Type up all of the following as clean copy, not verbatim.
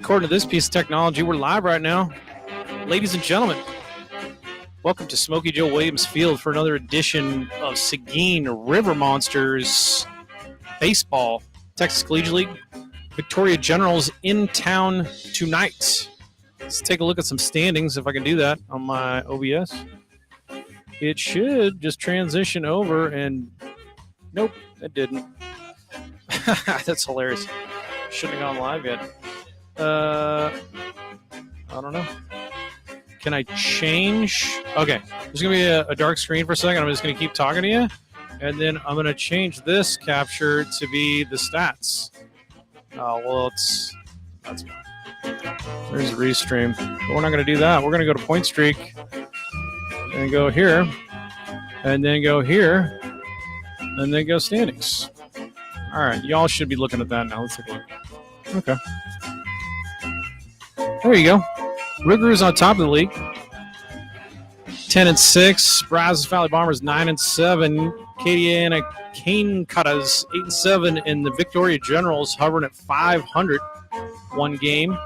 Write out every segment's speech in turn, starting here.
According to this piece of technology, we're live right now. Ladies and gentlemen, welcome to Smokey Joe Williams Field for another edition of Seguin River Monsters Baseball. Texas Collegiate League Victoria Generals in town tonight. Let's take a look at some standings, if I can do that on my OBS. It should just transition over, and nope, it didn't. That's hilarious. Shouldn't have gone live yet. I don't know. Can I change? Okay, there's going to be a dark screen for a second. I'm just going to keep talking to you, and then I'm going to change this capture to be the stats. Oh, well, that's fine. There's the restream. But we're not going to do that. We're going to go to point streak and go here, and then go here, and then go standings. All right, y'all should be looking at that now. Let's take a look. Okay. There you go. Rougarous on top of the league. 10-6. Brazos Valley Bombers 9-7. Acadiana Cane Cutters 8-7. And the Victoria Generals hovering at 500. One game.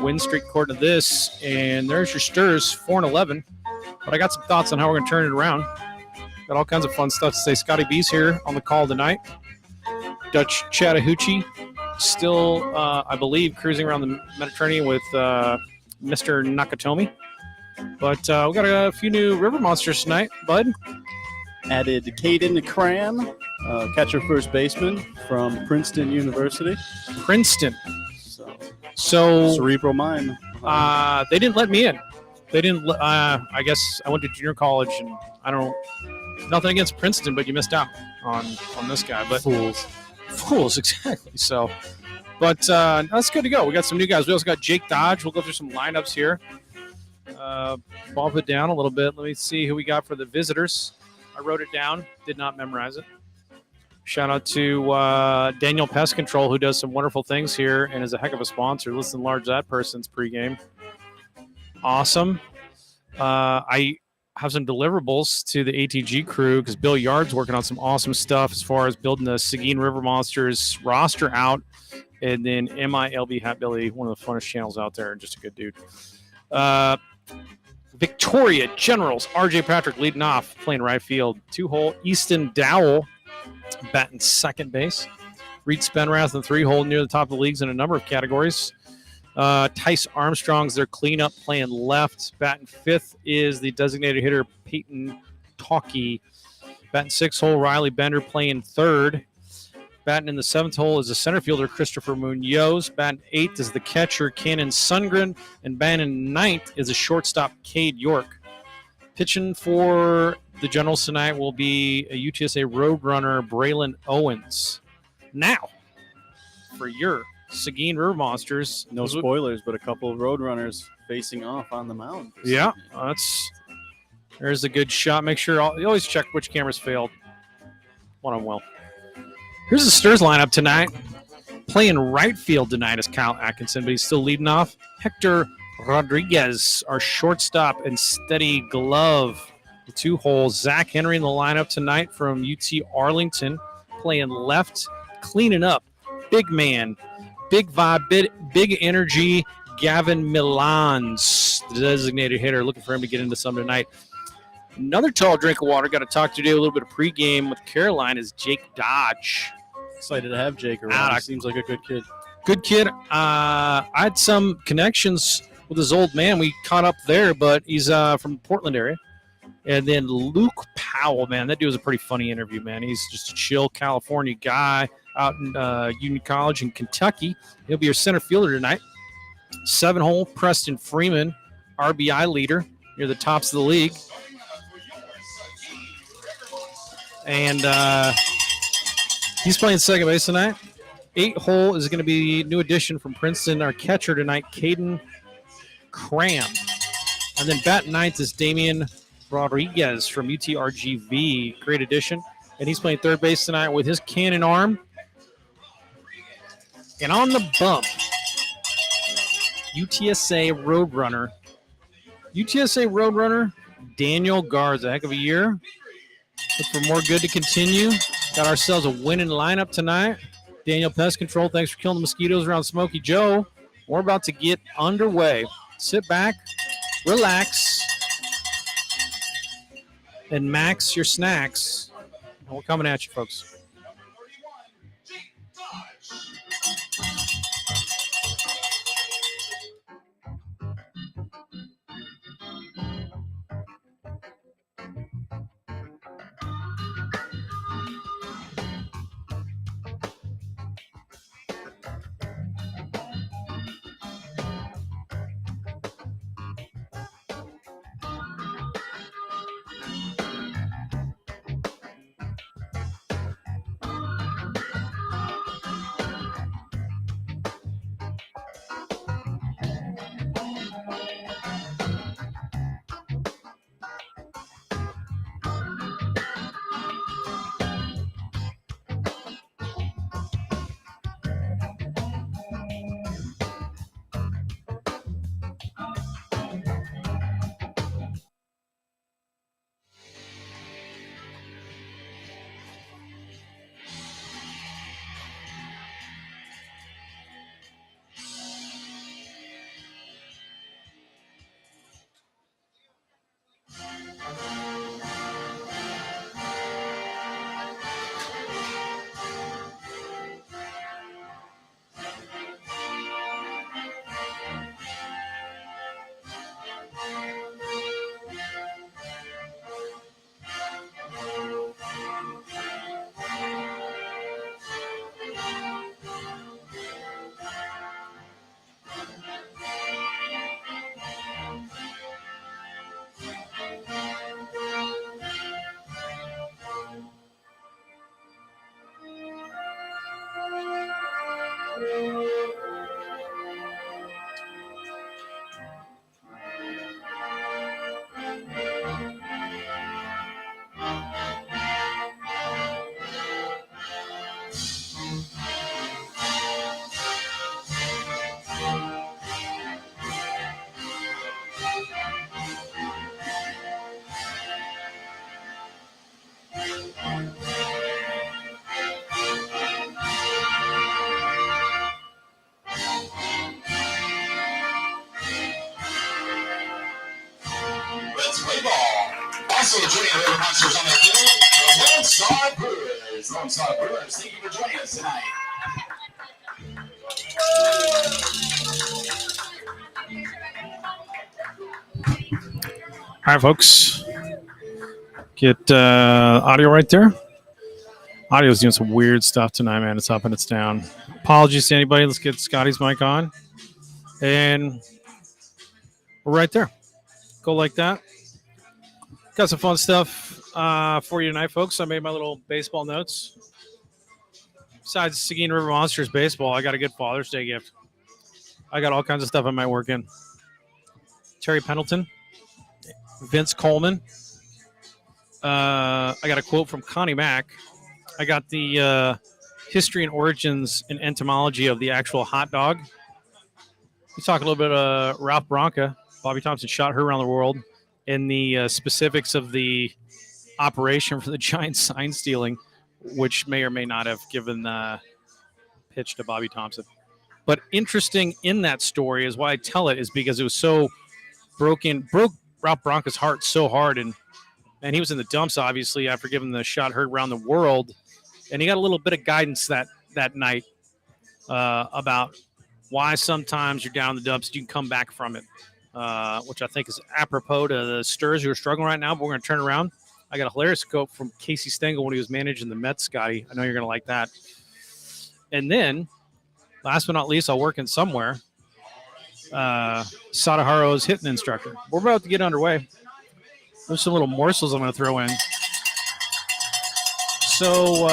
Win streak according to this. And there's your Stirs 4-11. But I got some thoughts on how we're going to turn it around. Got all kinds of fun stuff to say. Scotty B's here on the call tonight. Dutch Chattahoochee still, I believe, cruising around the Mediterranean with Mr. Nakatomi. But we got a few new River Monsters tonight, bud. Added Caden Cram, catcher first baseman from Princeton University. Princeton. So cerebral mind. They didn't let me in. They didn't. I guess I went to junior college, and I don't. Nothing against Princeton, but you missed out on this guy. But Fools, exactly. So, but that's good to go. We got some new guys. We also got Jake Dodge. We'll go through some lineups here. Bump it down a little bit. Let me see who we got for the visitors. I wrote it down. Did not memorize it. Shout out to Daniel Pest Control, who does some wonderful things here and is a heck of a sponsor. Listen, large that person's pregame. Awesome. I have some deliverables to the ATG crew because Bill Yard's working on some awesome stuff as far as building the Seguin River Monsters roster out. And then MILB Hat Billy, one of the funnest channels out there, and just a good dude. Victoria Generals, RJ Patrick leading off, playing right field. 2-hole, Easton Dowell batting second base. Reed Spenrath in 3-hole near the top of the leagues in a number of categories. Tice Armstrong's their cleanup playing left. Batting fifth is the designated hitter Peyton Talkie. Batting 6th hole, Riley Bender playing third. Batting in the 7th hole is the center fielder Christopher Munoz. Batting 8th is the catcher Cannon Sundgren. And batting 9th is the shortstop Cade York. Pitching for the Generals tonight will be a UTSA Roadrunner Braylon Owens. Now, for your Seguin River Monsters. No spoilers, but a couple of Roadrunners facing off on the mound. Yeah, there's a good shot. Make sure you always check which cameras failed. One on well. Here's the Stirs lineup tonight. Playing right field tonight is Kyle Atkinson, but he's still leading off. Hector Rodriguez, our shortstop and steady glove. The 2-hole, Zach Henry in the lineup tonight from UT Arlington, playing left, cleaning up. Big man. Big vibe, big energy. Gavin Milans, the designated hitter, looking for him to get into some tonight. Another tall drink of water. Got to talk to today a little bit of pregame with Caroline is Jake Dodge. Excited to have Jake around. He seems like a good kid. Good kid. I had some connections with his old man. We caught up there, but he's from the Portland area. And then Luke Powell, man, that dude was a pretty funny interview, man. He's just a chill California guy out in Union College in Kentucky. He'll be your center fielder tonight. 7-hole, Preston Freeman, RBI leader near the tops of the league. And he's playing second base tonight. 8-hole is going to be new addition from Princeton, our catcher tonight, Caden Cram. And then bat ninth is Damian Rodriguez from UTRGV. Great addition. And he's playing third base tonight with his cannon arm. And on the bump, UTSA Roadrunner. Daniel Garza. Heck of a year. Look for more good to continue. Got ourselves a winning lineup tonight. Daniel Pest Control, thanks for killing the mosquitoes around Smokey Joe. We're about to get underway. Sit back, relax, and max your snacks. And we're coming at you, folks. Let's play ball. Also joining the River Monsters on the field, the Lone Star Brewers. Lone Star Brewers, thank you for joining us tonight. All right, folks. Get audio right there. Audio's doing some weird stuff tonight, man. It's up and it's down. Apologies to anybody. Let's get Scotty's mic on. And we're right there. Go like that. Got some fun stuff for you tonight, folks. I made my little baseball notes. Besides Seguin River Monsters baseball, I got a good Father's Day gift. I got all kinds of stuff I might work in. Terry Pendleton, Vince Coleman. I got a quote from Connie Mack. I got the history and origins and entomology of the actual hot dog. We talk a little bit of Ralph Branca. Bobby Thompson shot her around the world. And the specifics of the operation for the giant sign stealing, which may or may not have given the pitch to Bobby Thompson. But interesting in that story is why I tell it is because it was so broke Ralph Branca's heart so hard. And he was in the dumps, obviously, after giving the shot heard around the world. And he got a little bit of guidance that night about why sometimes you're down in the dumps, you can come back from it, which I think is apropos to the Sturs who are struggling right now. But we're going to turn around. I got a hilarious quote from Casey Stengel when he was managing the Mets, Scotty. I know you're going to like that. And then, last but not least, I'll work in somewhere. Sadaharo's hitting instructor. We're about to get underway. There's some little morsels I'm going to throw in. So,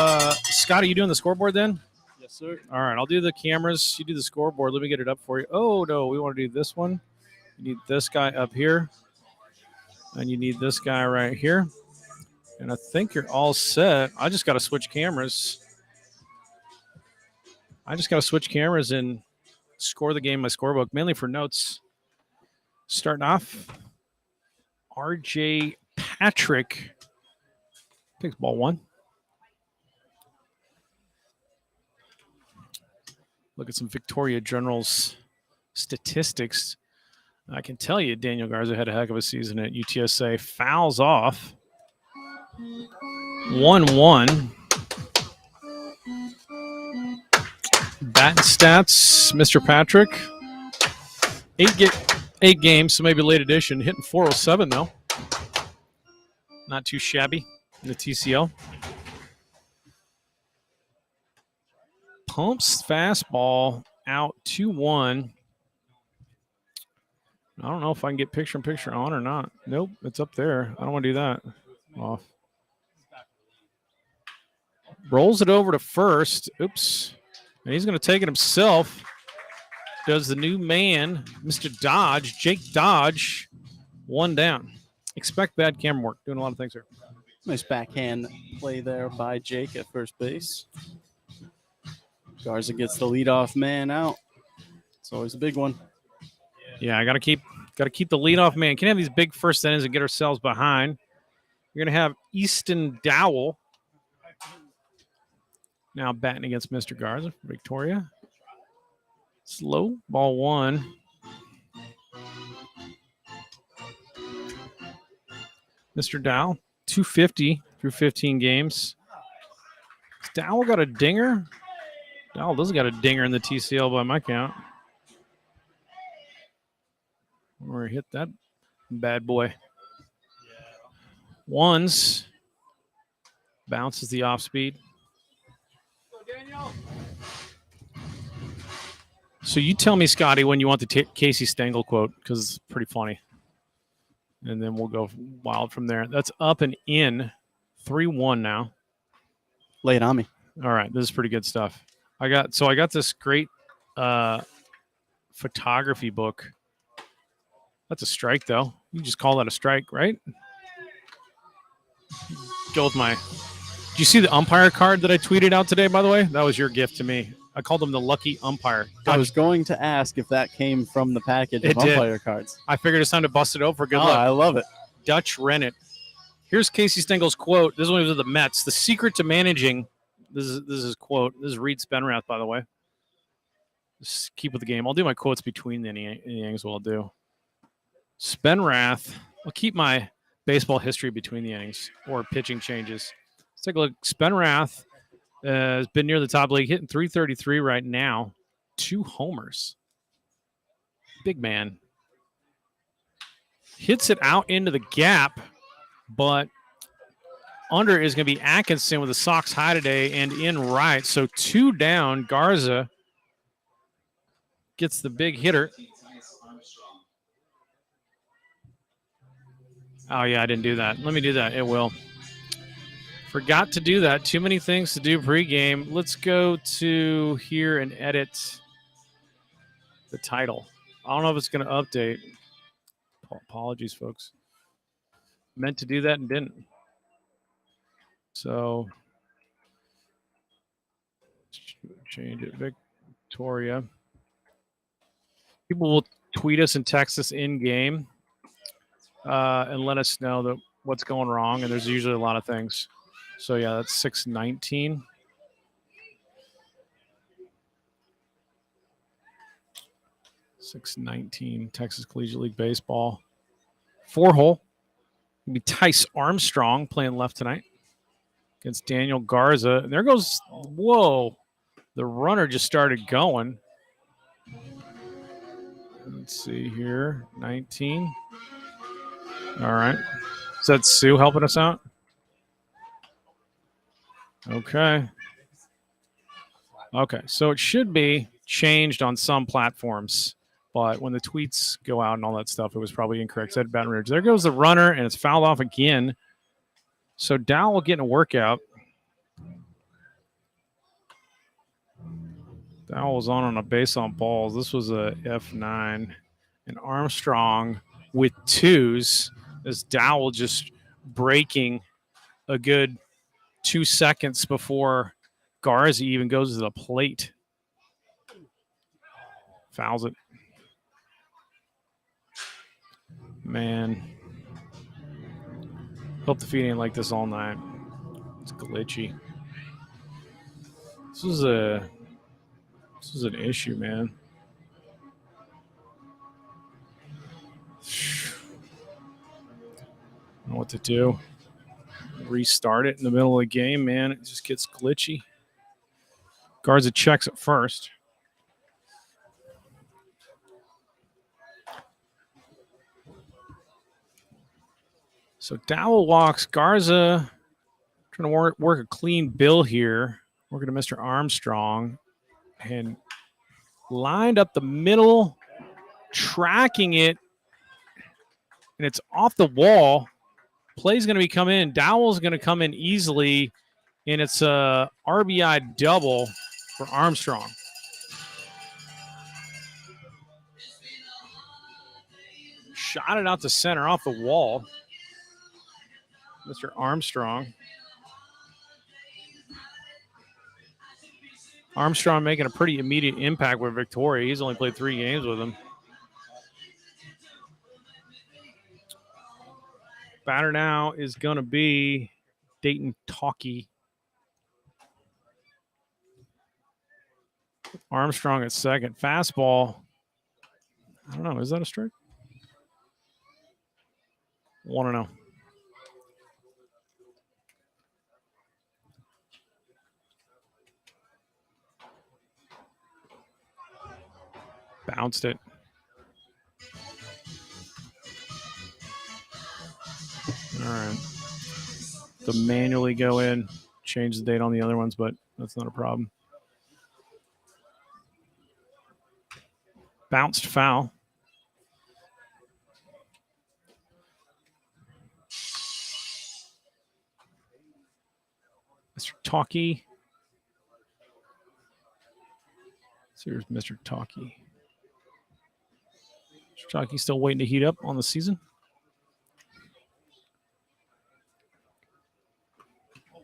Scotty, you doing the scoreboard then? Yes, sir. All right, I'll do the cameras. You do the scoreboard. Let me get it up for you. Oh, no, we want to do this one. You need this guy up here. And you need this guy right here. And I think you're all set. I just got to switch cameras. And score the game in my scorebook, mainly for notes. Starting off, RJ Patrick picks ball one. Look at some Victoria Generals statistics, I can tell you Daniel Garza had a heck of a season at UTSA. Fouls off. 1-1. Batting stats, Mr. Patrick. 8 games, so maybe late edition. Hitting 407, though. Not too shabby in the TCL. Pumps fastball out 2-1. I don't know if I can get picture-in-picture on or not. Nope, it's up there. I don't want to do that. Off. Rolls it over to first. Oops. And he's going to take it himself. Does the new man, Mr. Dodge, Jake Dodge, 1 down. Expect bad camera work. Doing a lot of things here. Nice backhand play there by Jake at first base. Garza gets the leadoff man out. It's always a big one. Yeah, I got to keep the leadoff man. Can't have these big first innings and get ourselves behind. You're going to have Easton Dowell now batting against Mr. Garza, Victoria. Slow, ball 1. Mr. Dowell, 250 through 15 games. Has Dowell got a dinger? Dowell doesn't got a dinger in the TCL by my count. Or hit that bad boy. Ones. Bounces the off speed. So you tell me, Scotty, when you want the Casey Stengel quote, because it's pretty funny. And then we'll go wild from there. That's up and in. 3-1 now. Lay it on me. All right, this is pretty good stuff. I got this great photography book. That's a strike, though. You just call that a strike, right? Go with my... Did you see the umpire card that I tweeted out today, by the way? That was your gift to me. I called him the lucky umpire. I was going to ask if that came from the package of umpire cards. I figured it's time to bust it over. Good luck. I love it. Dutch Rennet. Here's Casey Stengel's quote. This one was with the Mets. The secret to managing... This is his quote. This is Reed Spenrath, by the way. Just keep with the game. I'll do my quotes between the innings. What I'll do. Spenrath. I'll keep my baseball history between the innings or pitching changes. Let's take a look. Spenrath has been near the top league, hitting 333 right now. 2 homers. Big man. Hits it out into the gap, but under is going to be Atkinson with a Sox high today and in right. So 2 down. Garza gets the big hitter. Oh, yeah, I didn't do that. Let me do that. It will. Forgot to do that. Too many things to do pregame. Let's go to here and edit the title. I don't know if it's going to update. Apologies, folks. Meant to do that and didn't. So, change it. Victoria. People will tweet us and text us in game and let us know that what's going wrong. And there's usually a lot of things. So, yeah, that's 619. Texas Collegiate League Baseball. 4-hole. It'll be Tice Armstrong playing left tonight against Daniel Garza. And there goes, whoa, the runner just started going. Let's see here, 19. All right. Is that Sue helping us out? Okay. Okay, so it should be changed on some platforms, but when the tweets go out and all that stuff, it was probably incorrect. Said Baton Rouge. There goes the runner, and it's fouled off again. So Dowell getting a workout. Dowell was on a base on balls. This was a F9. And Armstrong with 2s as Dowell just breaking a good 2 seconds before Garza even goes to the plate. Fouls it. Man. Hope the feed ain't like this all night. It's glitchy. This is an issue, man. what to do. Restart it in the middle of the game, man. It just gets glitchy. Garza checks it first. So Dowell walks. Garza trying to work a clean bill here. Working to Mr. Armstrong. And lined up the middle, tracking it. And it's off the wall. Play's going to be coming in. Dowell's going to come in easily. And it's a RBI double for Armstrong. Shot it out to center off the wall. Mr. Armstrong. Armstrong making a pretty immediate impact with Victoria. He's only played 3 games with him. Batter now is going to be Dayton Talkie. Armstrong at second. Fastball. I don't know. Is that a strike? 1-0. Bounced it. All right. To manually go in, change the date on the other ones, but that's not a problem. Bounced foul. Mr. Talkie. So here's Mr. Talkie. Mr. Talkie still waiting to heat up on the season.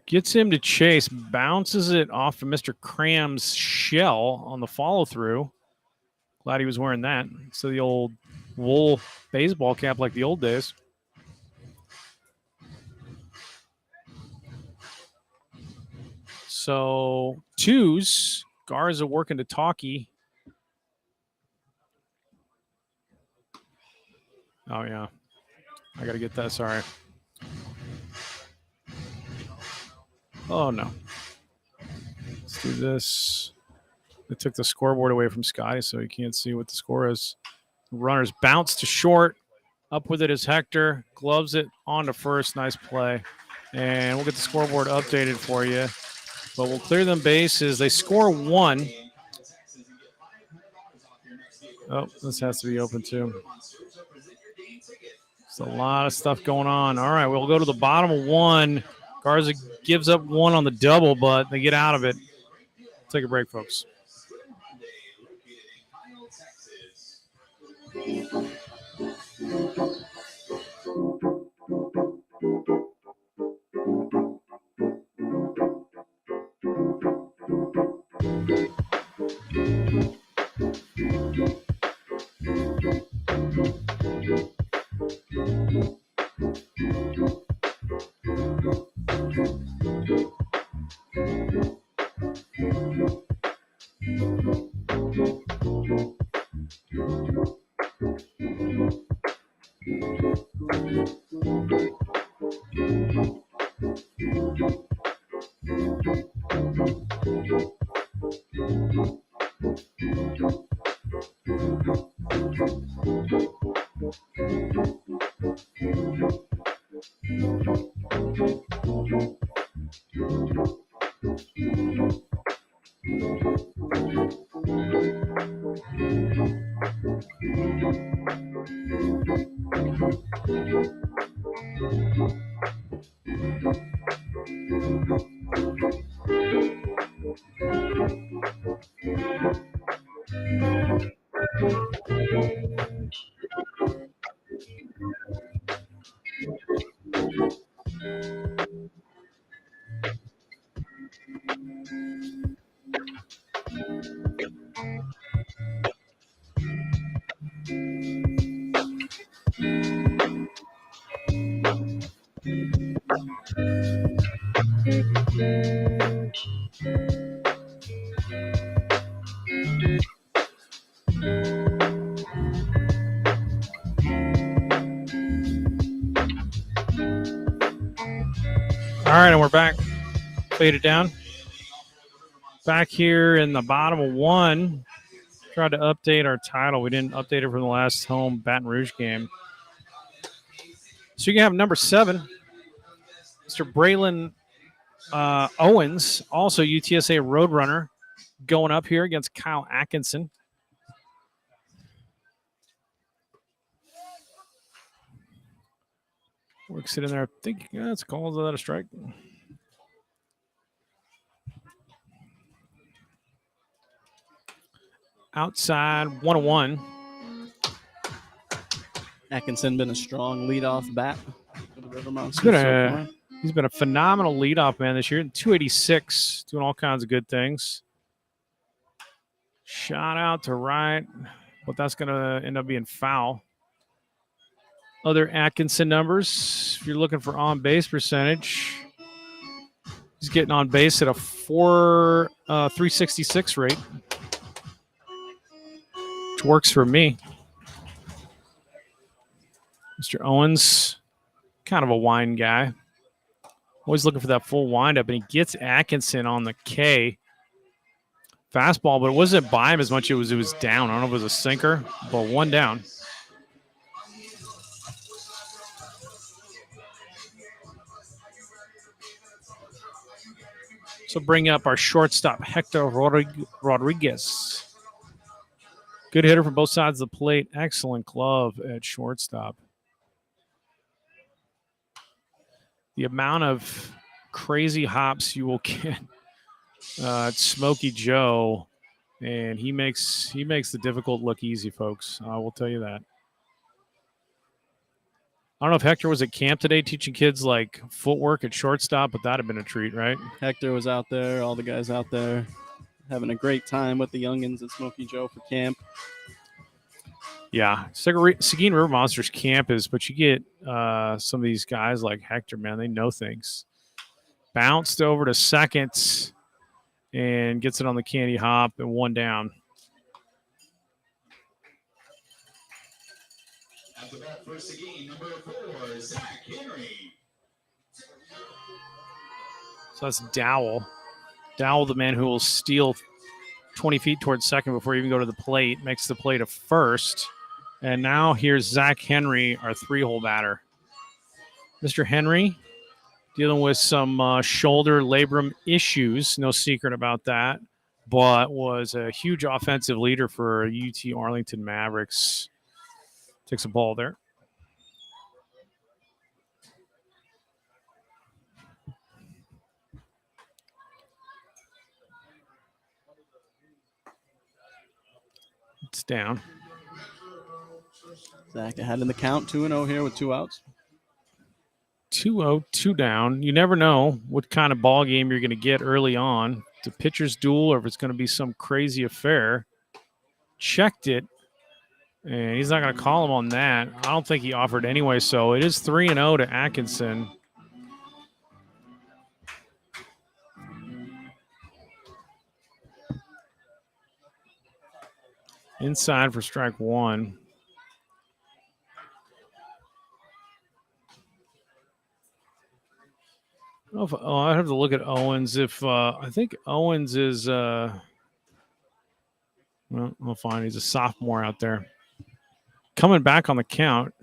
Gets him to chase, bounces it off of Mr. Cram's shell on the follow-through. Glad he was wearing that. So the old wool baseball cap like the old days. So twos. Garza working to Talkie. Oh, yeah. I got to get that. Sorry. Oh, no. Let's do this. They took the scoreboard away from Scotty, so he can't see what the score is. Runners bounce to short. Up with it is Hector. Gloves it on to first. Nice play. And we'll get the scoreboard updated for you. But we'll clear them bases. They score 1. Oh, this has to be open too. There's a lot of stuff going on. All right, we'll go to the bottom of 1. Garza gives up 1 on the double, but they get out of it. Take a break, folks. right, and we're back. Faded down. Back here in the bottom of one. Tried to update our title. We didn't update it from the last home Baton Rouge game. So you can have number 7, Mr. Braylon Owens, also UTSA Roadrunner, going up here against Kyle Atkinson. Works it in there. I think it's called that a strike. Outside 1-1. Atkinson been a strong leadoff bat for the River Monsters. He's been a phenomenal leadoff man this year. 286, doing all kinds of good things. Shot out to right, but that's going to end up being foul. Other Atkinson numbers, if you're looking for on-base percentage, he's getting on base at a 366 rate, which works for me. Mr. Owens, kind of a wind guy. Always looking for that full windup, and he gets Atkinson on the K. Fastball, but it wasn't by him as much as it was down. I don't know if it was a sinker, but one down. So bring up our shortstop, Hector Rodriguez. Good hitter from both sides of the plate. Excellent glove at shortstop. The amount of crazy hops you will get at Smokey Joe, and he makes the difficult look easy, folks. I will tell you that. I don't know if Hector was at camp today teaching kids like footwork at shortstop, but that'd have been a treat, right? Hector was out there, all the guys out there having a great time with the youngins at Smokey Joe for camp. Yeah, Seguin River Monsters camp is, but you get some of these guys like Hector, man, they know things. Bounced over to second and gets it on the candy hop and one down. At the bat for Seguin, number 4, Zach Henry. So that's Dowell. Dowell, the man who will steal 20 feet towards second before you even go to the plate, makes the play to first. And now here's Zach Henry, our 3-hole batter. Mr. Henry dealing with some shoulder labrum issues, no secret about that, but was a huge offensive leader for UT Arlington Mavericks. Takes a ball there. It's down. Zach ahead in the count, 2-0 here with 2 outs. 2-0, 2 down. You never know what kind of ball game you're going to get early on. It's a pitcher's duel or if it's going to be some crazy affair. Checked it, and he's not going to call him on that. I don't think he offered anyway, so it is 3-0 to Atkinson. Inside for strike one. I don't know if, I have to look at Owens. If I think Owens is, well, I'll find he's a sophomore out there. Coming back on the count.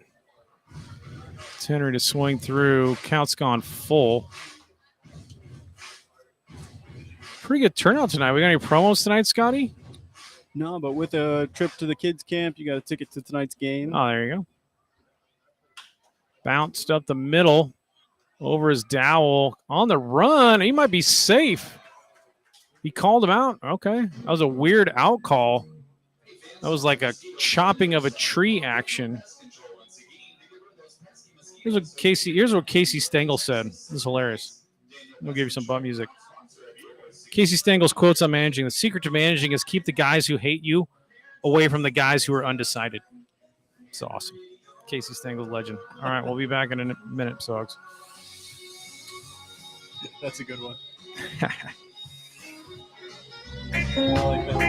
It's Henry to swing through. Count's gone full. Pretty good turnout tonight. We got any promos tonight, Scotty? No, but with a trip to the kids' camp, you got a ticket to tonight's game. Oh, there you go. Bounced up the middle. Over his Dowell on the run. He might be safe. He called him out. Okay. That was a weird out call. That was like a chopping of a tree action. Here's what Casey Stengel said. This is hilarious. We'll give you some butt music. Casey Stengel's quotes on managing. The secret to managing is keep the guys who hate you away from the guys who are undecided. It's awesome. Casey Stengel's legend. All right, we'll be back in a minute, Sogs. That's a good one. I like that one.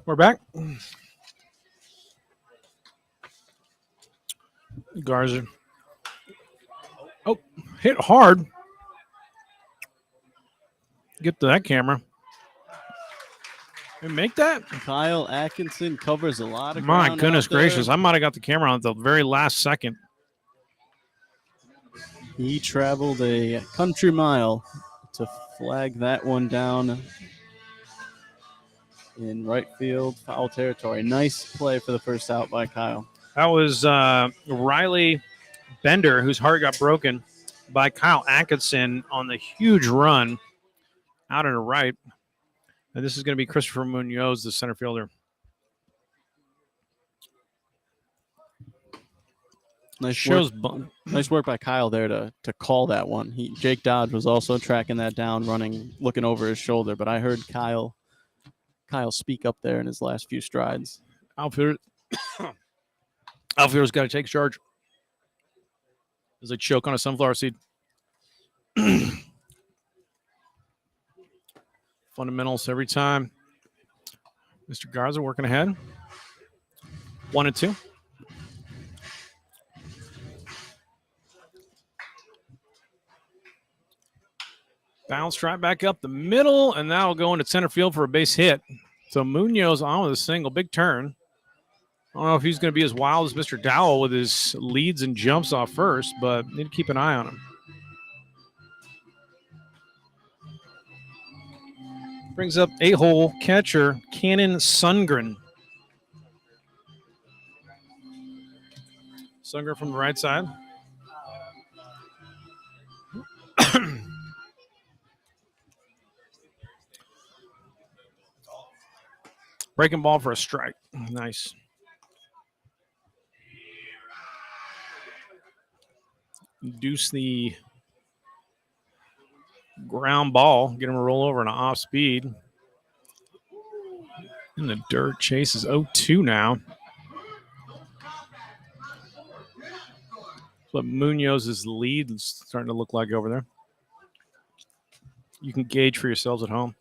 We're back. Garza. Oh, hit hard. Get to that camera. And make that. Kyle Atkinson covers a lot of My ground goodness out there. gracious. I might have got the camera on at the very last second. He traveled a country mile to flag that one down in right field, foul territory. Nice play for the first out by Kyle. That was Riley Bender, whose heart got broken by Kyle Atkinson on the huge run out in the right. And this is going to be Christopher Munoz, the center fielder. Nice work by Kyle there to call that one. Jake Dodge was also tracking that down, looking over his shoulder. But I heard Kyle speak up there in his last few strides. Outfielder's got to take charge. As they choke on a sunflower seed. Fundamentals every time. Mr. Garza working ahead. 1-2. Bounce right back up the middle, and that'll go into center field for a base hit. So Munoz on with a single, big turn. I don't know if he's going to be as wild as Mr. Dowell with his leads and jumps off first, but need to keep an eye on him. Brings up a-hole catcher, Cannon Sundgren. Sundgren from the right side. Breaking ball for a strike. Nice. Deuce the ground ball. Get him a roll over on an off speed. In the dirt. Chase is 0-2 now. That's what Munoz's lead is starting to look like over there. You can gauge for yourselves at home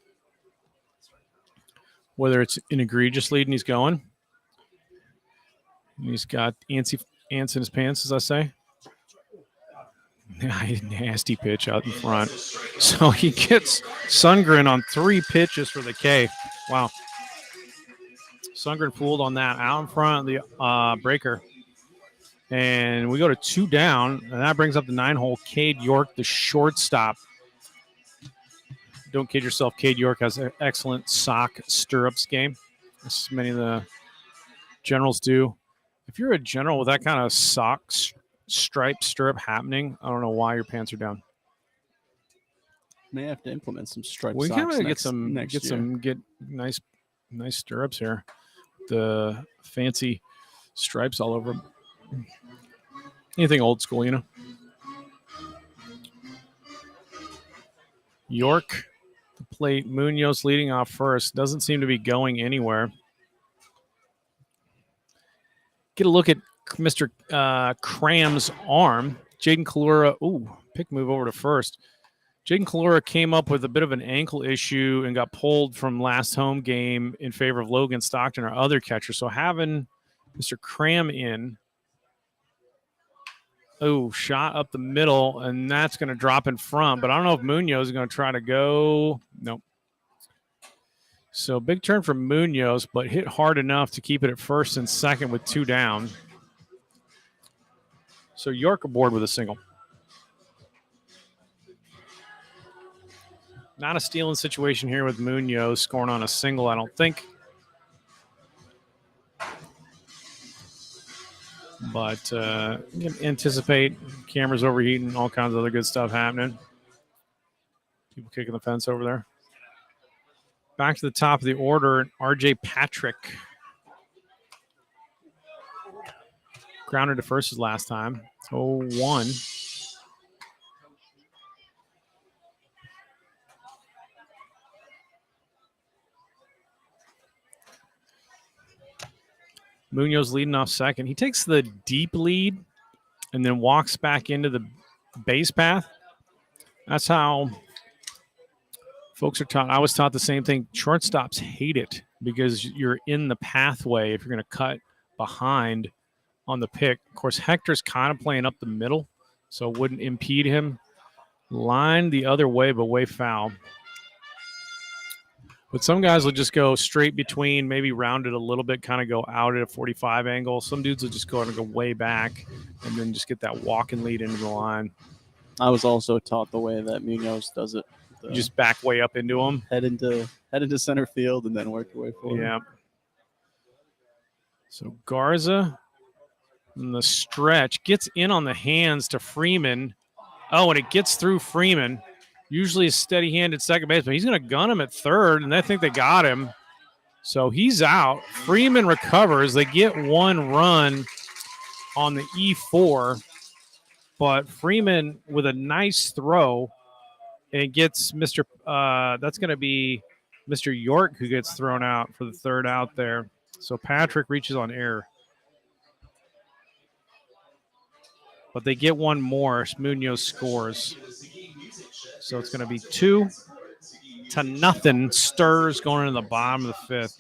whether it's an egregious lead and he's going. And he's got ants in his pants, as I say. Nasty pitch out in front. So he gets Sundgren on 3 pitches for the K. Wow. Sundgren fooled on that out in front of the breaker. And we go to 2 down, and that brings up the 9-hole Cade York, the shortstop. Don't kid yourself. Cade York has an excellent sock stirrups game, as many of the generals do. If you're a general with that kind of sock stripe stirrup happening, I don't know why your pants are down. May have to implement some striped We socks can get nice stirrups here. The fancy stripes all over them. Anything old school, you know. York, the plate. Munoz leading off first. Doesn't seem to be going anywhere. Get a look at Mr. Cram's arm. Jaden Kalura, pick move over to first. Jaden Kalura came up with a bit of an ankle issue and got pulled from last home game in favor of Logan Stockton, our other catcher. So having Mr. Cram in Oh, shot up the middle, and that's going to drop in front. But I don't know if Munoz is going to try to go. Nope. So big turn from Munoz, but hit hard enough to keep it at first and second with 2 down. So York aboard with a single. Not a stealing situation here with Munoz scoring on a single, I don't think. But you can anticipate cameras overheating, all kinds of other good stuff happening. People kicking the fence over there. Back to the top of the order, R.J. Patrick. Grounded to first his last time. 0-1. Munoz leading off second. He takes the deep lead and then walks back into the base path. That's how folks are taught. I was taught the same thing. Shortstops hate it because you're in the pathway if you're going to cut behind on the pick. Of course, Hector's kind of playing up the middle, so it wouldn't impede him. Line the other way, but way foul. But some guys will just go straight between, maybe round it a little bit, kind of go out at a 45 angle. Some dudes will just go and go way back and then just get that walk and lead into the line. I was also taught the way that Munoz does it. You just back way up into them. Head into center field and then work your way forward. Yeah. So Garza in the stretch gets in on the hands to Freeman. Oh, and it gets through Freeman. Usually a steady-handed second baseman. He's going to gun him at third, and I think they got him. So he's out. Freeman recovers. They get 1 run on the E4, but Freeman with a nice throw, and it gets Mr. That's going to be Mr. York who gets thrown out for the third out there. So Patrick reaches on error. But they get 1 more. Munoz scores. So it's going to be 2-0. Stirs going into the bottom of the 5th.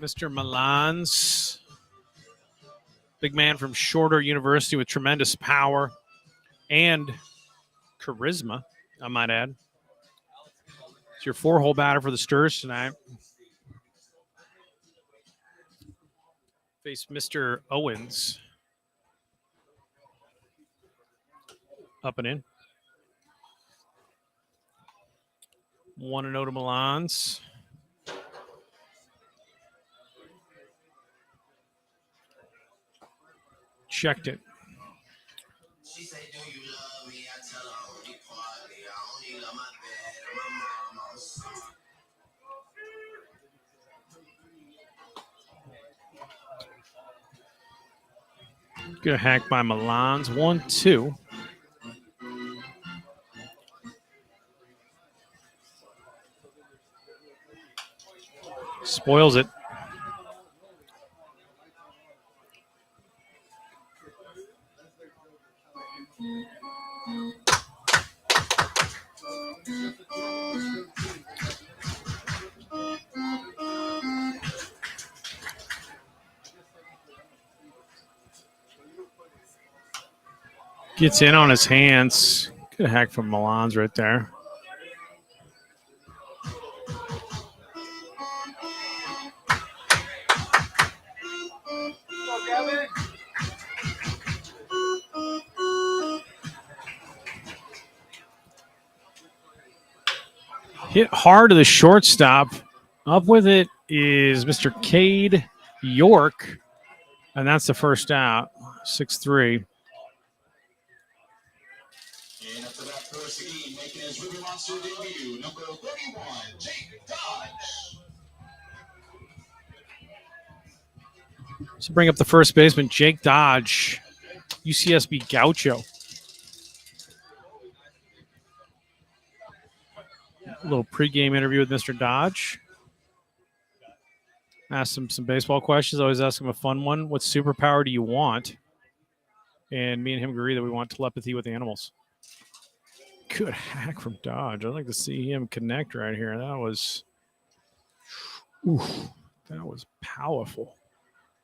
Mr. Milans, big man from Shorter University with tremendous power and charisma, I might add. It's your 4-hole batter for the Stirs tonight. Face Mr. Owens. Up and in. 1-0 to Milans. Checked it. She said, "Do you love me?" I tell her, "Only partly. I only love my bed and my mama." Good hack by Milans. 1-2. Spoils it. Gets in on his hands. Good hack from Milan's right there. Hit hard to the shortstop. Up with it is Mr. Cade York. And that's the first out. 6-3. And after that for Seguin, making his River Monster debut, number 31, Jake Dodge. So bring up the first baseman, Jake Dodge, UCSB Gaucho. A little pregame interview with Mr. Dodge. Asked him some baseball questions. Always ask him a fun one. What superpower do you want? And me and him agree that we want telepathy with animals. Good hack from Dodge. I'd like to see him connect right here. That was powerful.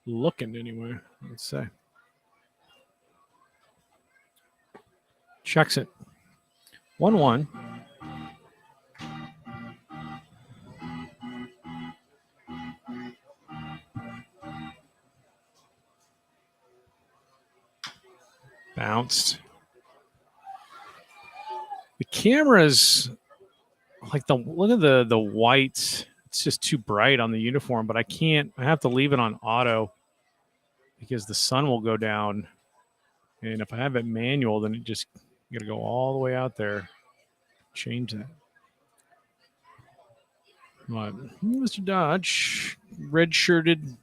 Looking anyway, let's say. Checks it. 1-1. Bounced. The camera's like look at the white. It's just too bright on the uniform, but I have to leave it on auto because the sun will go down. And if I have it manual, then you got to go all the way out there. Change that. But Mr. Dodge, red-shirted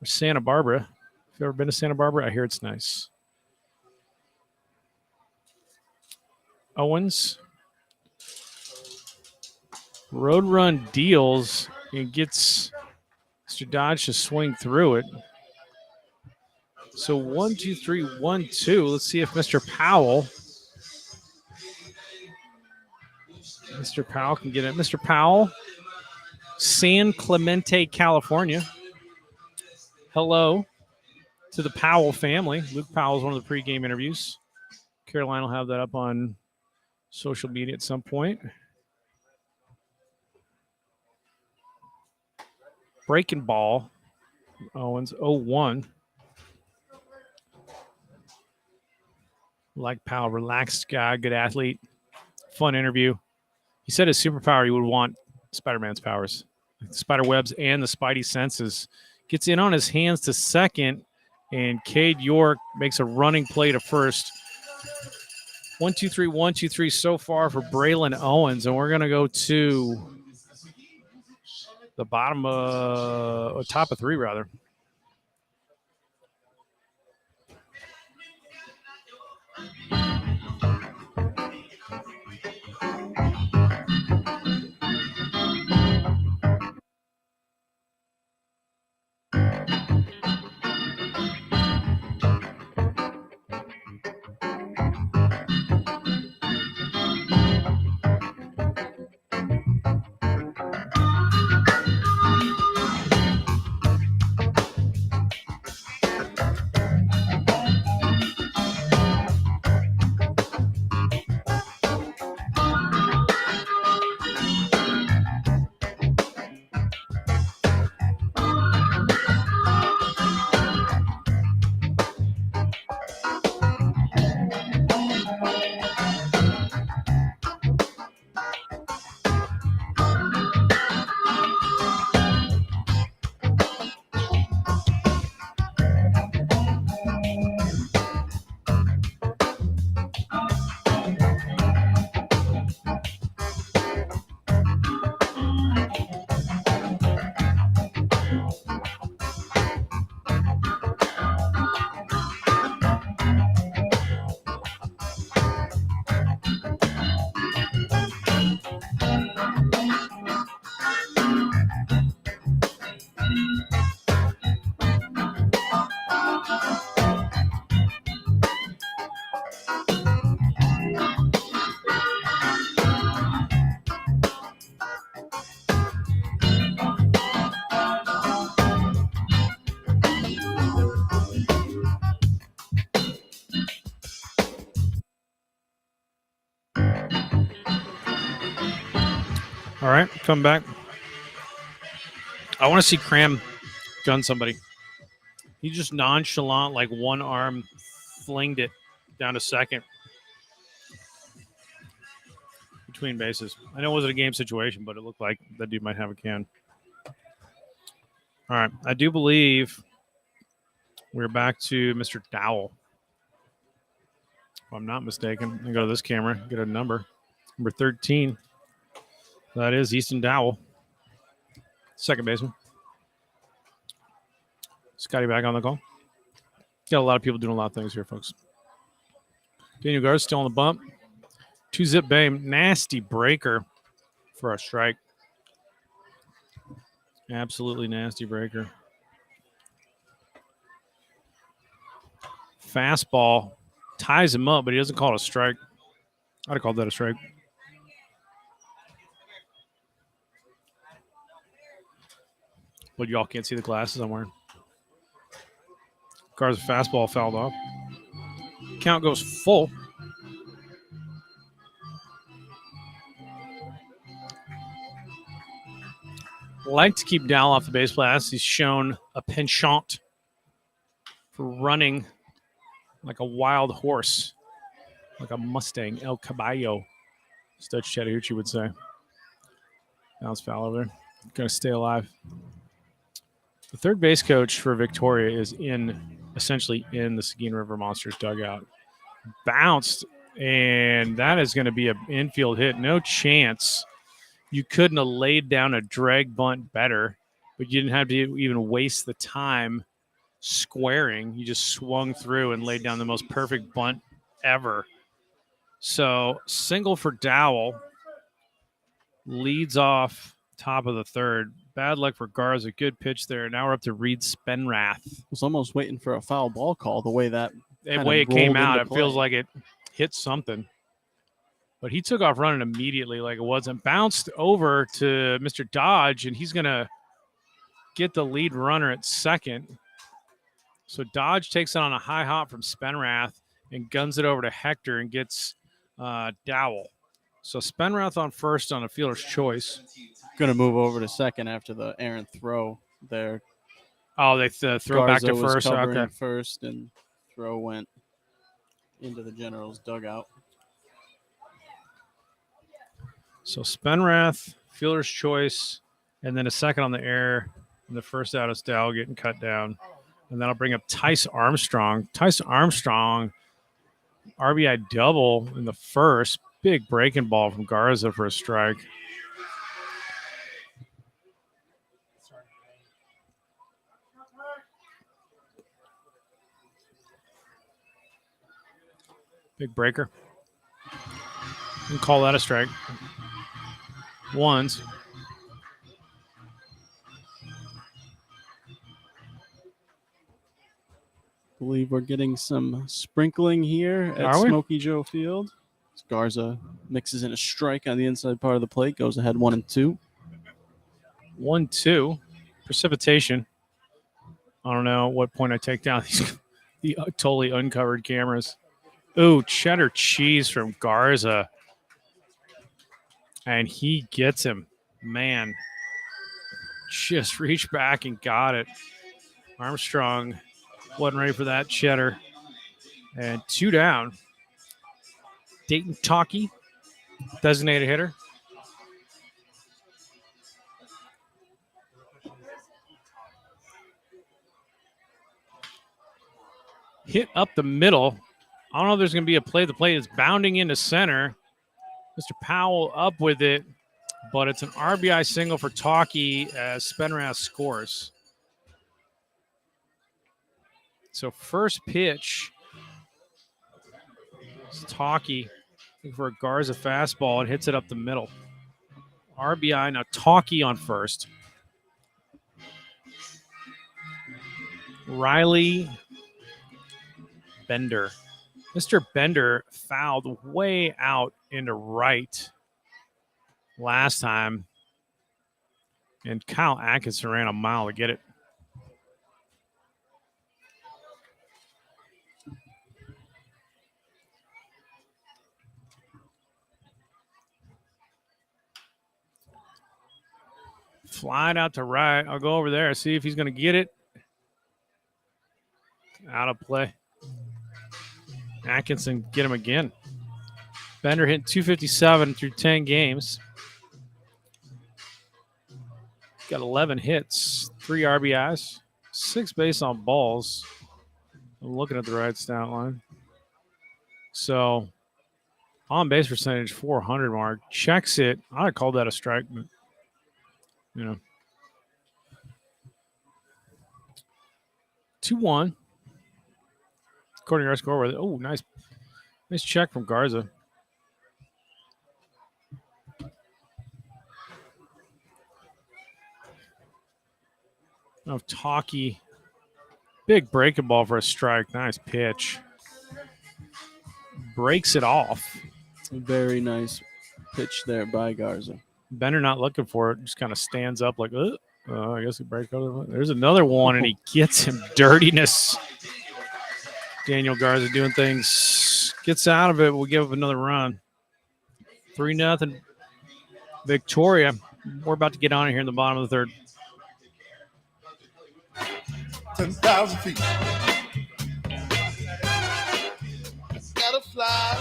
Santa Barbara. If you've ever been to Santa Barbara, I hear it's nice. Owens. Road run deals and gets Mr. Dodge to swing through it. So 1, 2, 3, 1, 2. Let's see if Mr. Powell can get it. Mr. Powell, San Clemente, California. Hello to the Powell family. Luke Powell is one of the pregame interviews. Caroline will have that up on social media at some point. Breaking ball. Owens 0-1. Like Powell, relaxed guy, good athlete, fun interview. He said his superpower, he would want Spider-Man's powers, like the spider webs and the spidey senses. Gets in on his hands to second, and Cade York makes a running play to first. 1, 2, 3, 1, 2, 3 so far for Braylon Owens, and we're going to go to the bottom top of 3, rather. All right, come back. I want to see Cram gun somebody. He just nonchalant, like one arm, flinged it down to second between bases. I know it wasn't a game situation, but it looked like that dude might have a can. All right, I do believe we're back to Mr. Dowell. If I'm not mistaken, I go to this camera, get a number 13. That is Easton Dowell, second baseman. Scotty back on the call. Got a lot of people doing a lot of things here, folks. Daniel Garza still on the bump. 2-zip bang, nasty breaker for a strike. Absolutely nasty breaker. Fastball ties him up, but he doesn't call it a strike. I'd have called that a strike. But y'all can't see the glasses I'm wearing. Garza's fastball fouled off. Count goes full. Like to keep Dowell off the base paths. He's shown a penchant for running like a wild horse, like a Mustang, El Caballo, as Dutch Chattahoochee would say. Now it's foul over there. Going to stay alive. The third base coach for Victoria is essentially in the Seguin River Monsters dugout. Bounced, and that is going to be an infield hit. No chance. You couldn't have laid down a drag bunt better, but you didn't have to even waste the time squaring. You just swung through and laid down the most perfect bunt ever. So single for Dowell. Leads off top of the third. Bad luck for Garza. Good pitch there. Now we're up to Reed Spenrath. Was almost waiting for a foul ball call the way that The way it came out, it play. feels like it hit something. But he took off running immediately like it wasn't. Bounced over to Mr. Dodge, and he's going to get the lead runner at second. So Dodge takes it on a high hop from Spenrath and guns it over to Hector and gets Dowell. So Spenrath on first on a fielder's choice. Going to move over to second after the errant throw there. Oh, they throw Garza back to was first. covering Okay. first, and throw went into the Generals' dugout. So Spenrath, fielder's choice, and then a second on the air. And the first out is Dowell getting cut down. And that'll bring up Tice Armstrong. Tice Armstrong, RBI double in the first. Big breaking ball from Garza for a strike. Big breaker. You can call that a strike. Ones. Believe we're getting some sprinkling here at Are we? Smokey Joe Field. Garza mixes in a strike on the inside part of the plate, goes ahead 1-2. 1-2. Precipitation. I don't know at what point I take down the totally uncovered cameras. Ooh, cheddar cheese from Garza. And he gets him. Man. Just reached back and got it. Armstrong wasn't ready for that cheddar. And 2 down. Dayton Talkie, designated hitter. Hit up the middle. I don't know if there's going to be a play. The play is bounding into center. Mr. Powell up with it, but it's an RBI single for Talkie as Spenrath scores. So first pitch, it's Talkie looking for a Garza fastball and hits it up the middle. RBI, now Talkie on first. Riley Bender. Mr. Bender fouled way out into right last time. And Kyle Atkinson ran a mile to get it. Fly it out to right. I'll go over there, see if he's going to get it. Out of play. Atkinson get him again. Bender hit 257 through 10 games. Got 11 hits, 3 RBIs, 6 base on balls. I'm looking at the right stat line. So, on base percentage, 400 mark. Checks it. I'd call that a strike, but, you know. 2-1. According to our score, oh, nice check from Garza. Of Talkie. Big breaking ball for a strike. Nice pitch. Breaks it off. Very nice pitch there by Garza. Bender not looking for it. Just kind of stands up like, I guess he breaks out. There's another one, and he gets him dirtiness. Daniel Garza doing things. Gets out of it. We'll give up another run. 3-0 Victoria. We're about to get on here in the bottom of the third. 10,000 feet. Gotta fly.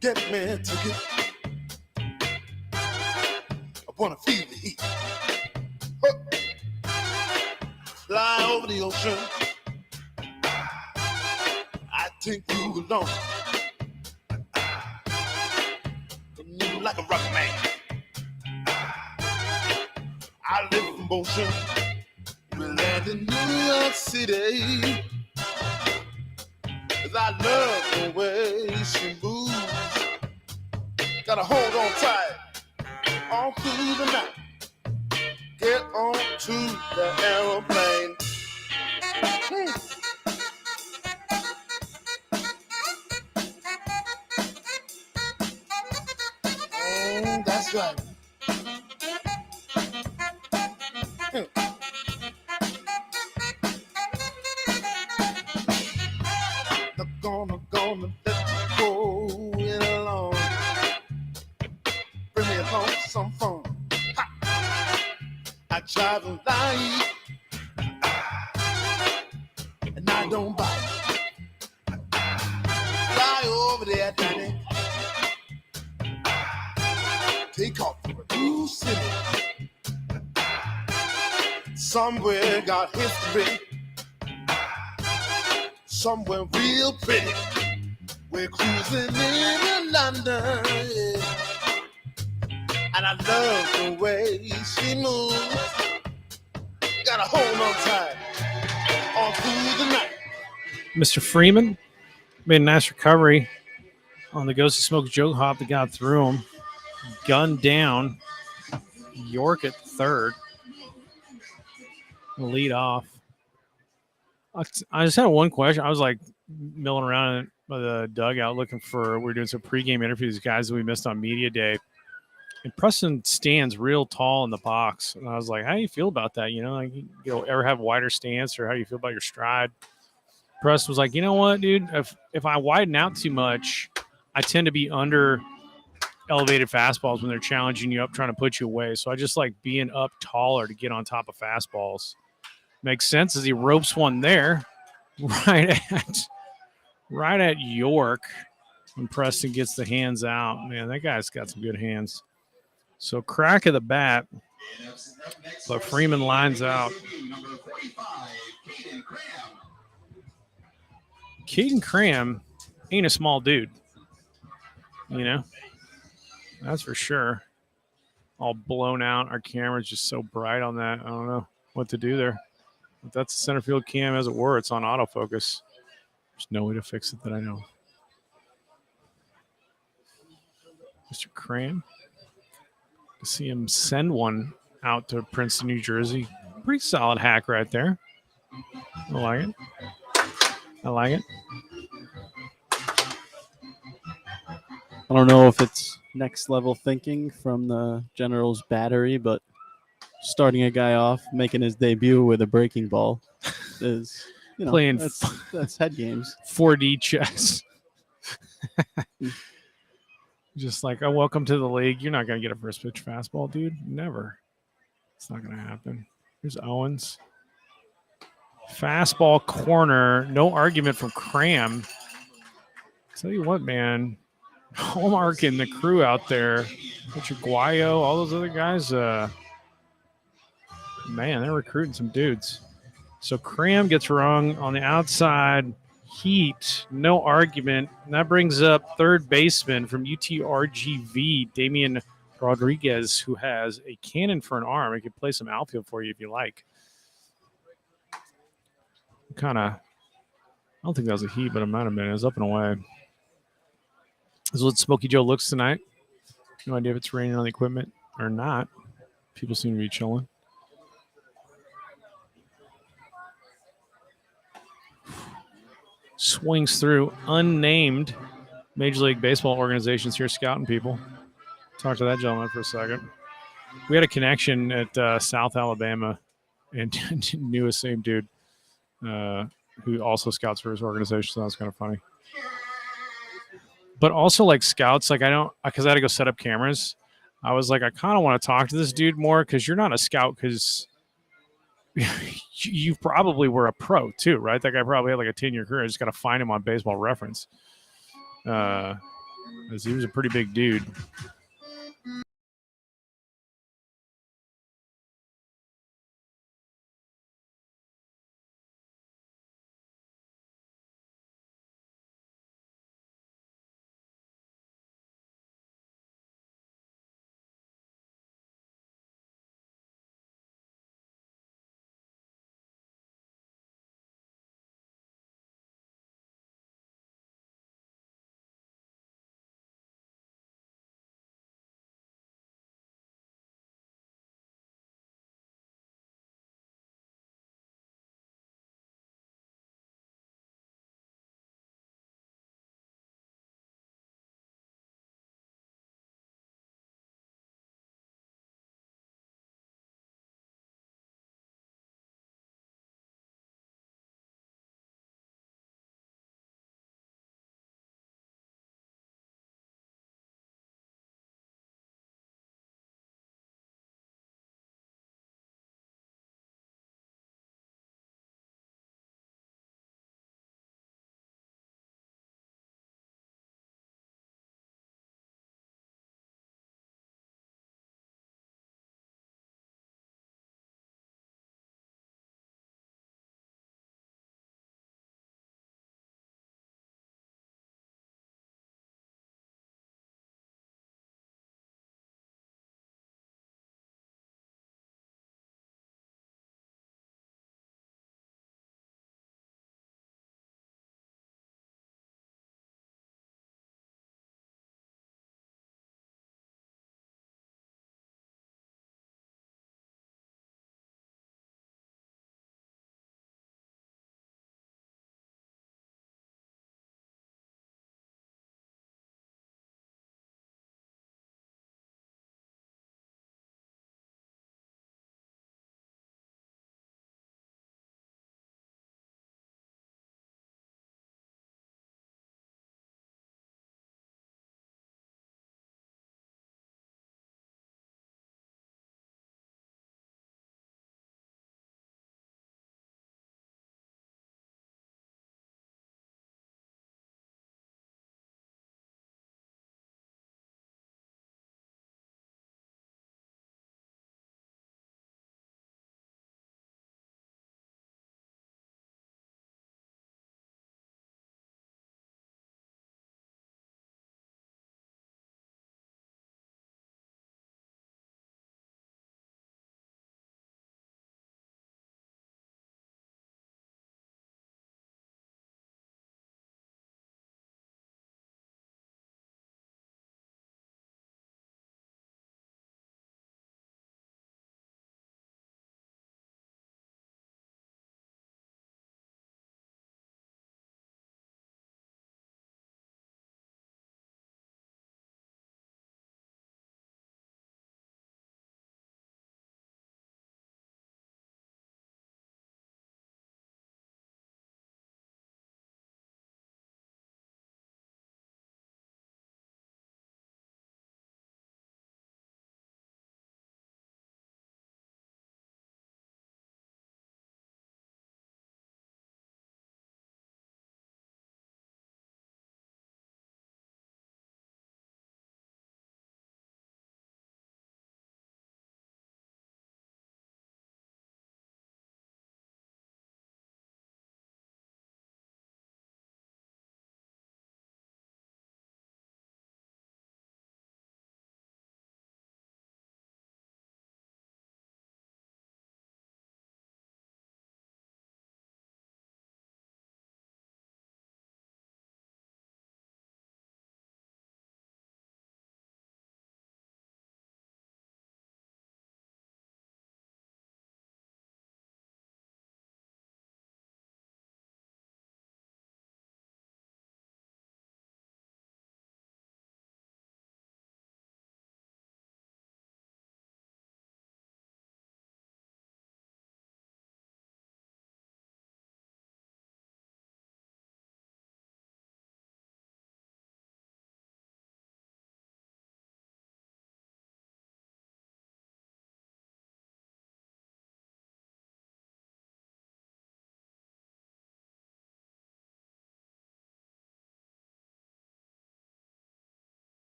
Get me a ticket. I wanna feel the heat. Fly over the ocean. I take you along. You like a rocket man. I live in motion. We land in New York City. 'Cause I love the way she moves. Gotta hold on tight all through the night. Get on to the aeroplane. That's right. Gonna let you go it along. Bring me along some fun. I try to lie, and I don't bite. Fly over the Atlantic, take off for a new city. Somewhere got history. Somewhere real pretty. We're cruising in London, yeah. And I love the way she moves. Gotta hold on tight all through the night. Mr. Freeman made a nice recovery on the Ghosty Smoke Joke Hop that got through him. Gunned down. York at third. Lead off. I just had one question. I was like milling around by the dugout looking for, we were doing some pregame interviews with guys that we missed on media day. And Preston stands real tall in the box. And I was like, how do you feel about that? You know, like, you ever have wider stance, or how do you feel about your stride? Preston was like, you know what, dude? If I widen out too much, I tend to be under elevated fastballs when they're challenging you up, trying to put you away. So I just like being up taller to get on top of fastballs. Makes sense as he ropes one there right at York when Preston gets the hands out. Man, that guy's got some good hands. So crack of the bat, but Freeman lines out. Caden Cram ain't a small dude, you know, that's for sure. All blown out. Our camera's just so bright on that. I don't know what to do there. If that's the center field cam, as it were, it's on autofocus. There's no way to fix it that I know. Mr. Cram. To see him send one out to Princeton, New Jersey. Pretty solid hack right there. I like it. I like it. I don't know if it's next level thinking from the Generals battery, but starting a guy off, making his debut with a breaking ball is, you know, playing that's head games. 4D chess. Just like, oh, welcome to the league. You're not going to get a first pitch fastball, dude. Never. It's not going to happen. Here's Owens. Fastball corner. No argument from Cram. Tell you what, man. Hallmark and the crew out there. Richard Guayo, all those other guys. Man, they're recruiting some dudes. So Cram gets rung on the outside. Heat, no argument. And that brings up third baseman from UTRGV, Damian Rodriguez, who has a cannon for an arm. He can play some outfield for you if you like. I don't think that was a heat, but it might have been. It was up and away. This is what Smokey Joe looks tonight. No idea if it's raining on the equipment or not. People seem to be chilling. Swings through unnamed Major League Baseball organizations here scouting people. Talk to that gentleman for a second. We had a connection at South Alabama and knew the same dude who also scouts for his organization. So that was kind of funny. But also like scouts, like because I had to go set up cameras. I was like, I kind of want to talk to this dude more because you're not a scout because you probably were a pro too, right? That guy probably had like a 10-year career. I just got to find him on Baseball Reference. Because he was a pretty big dude.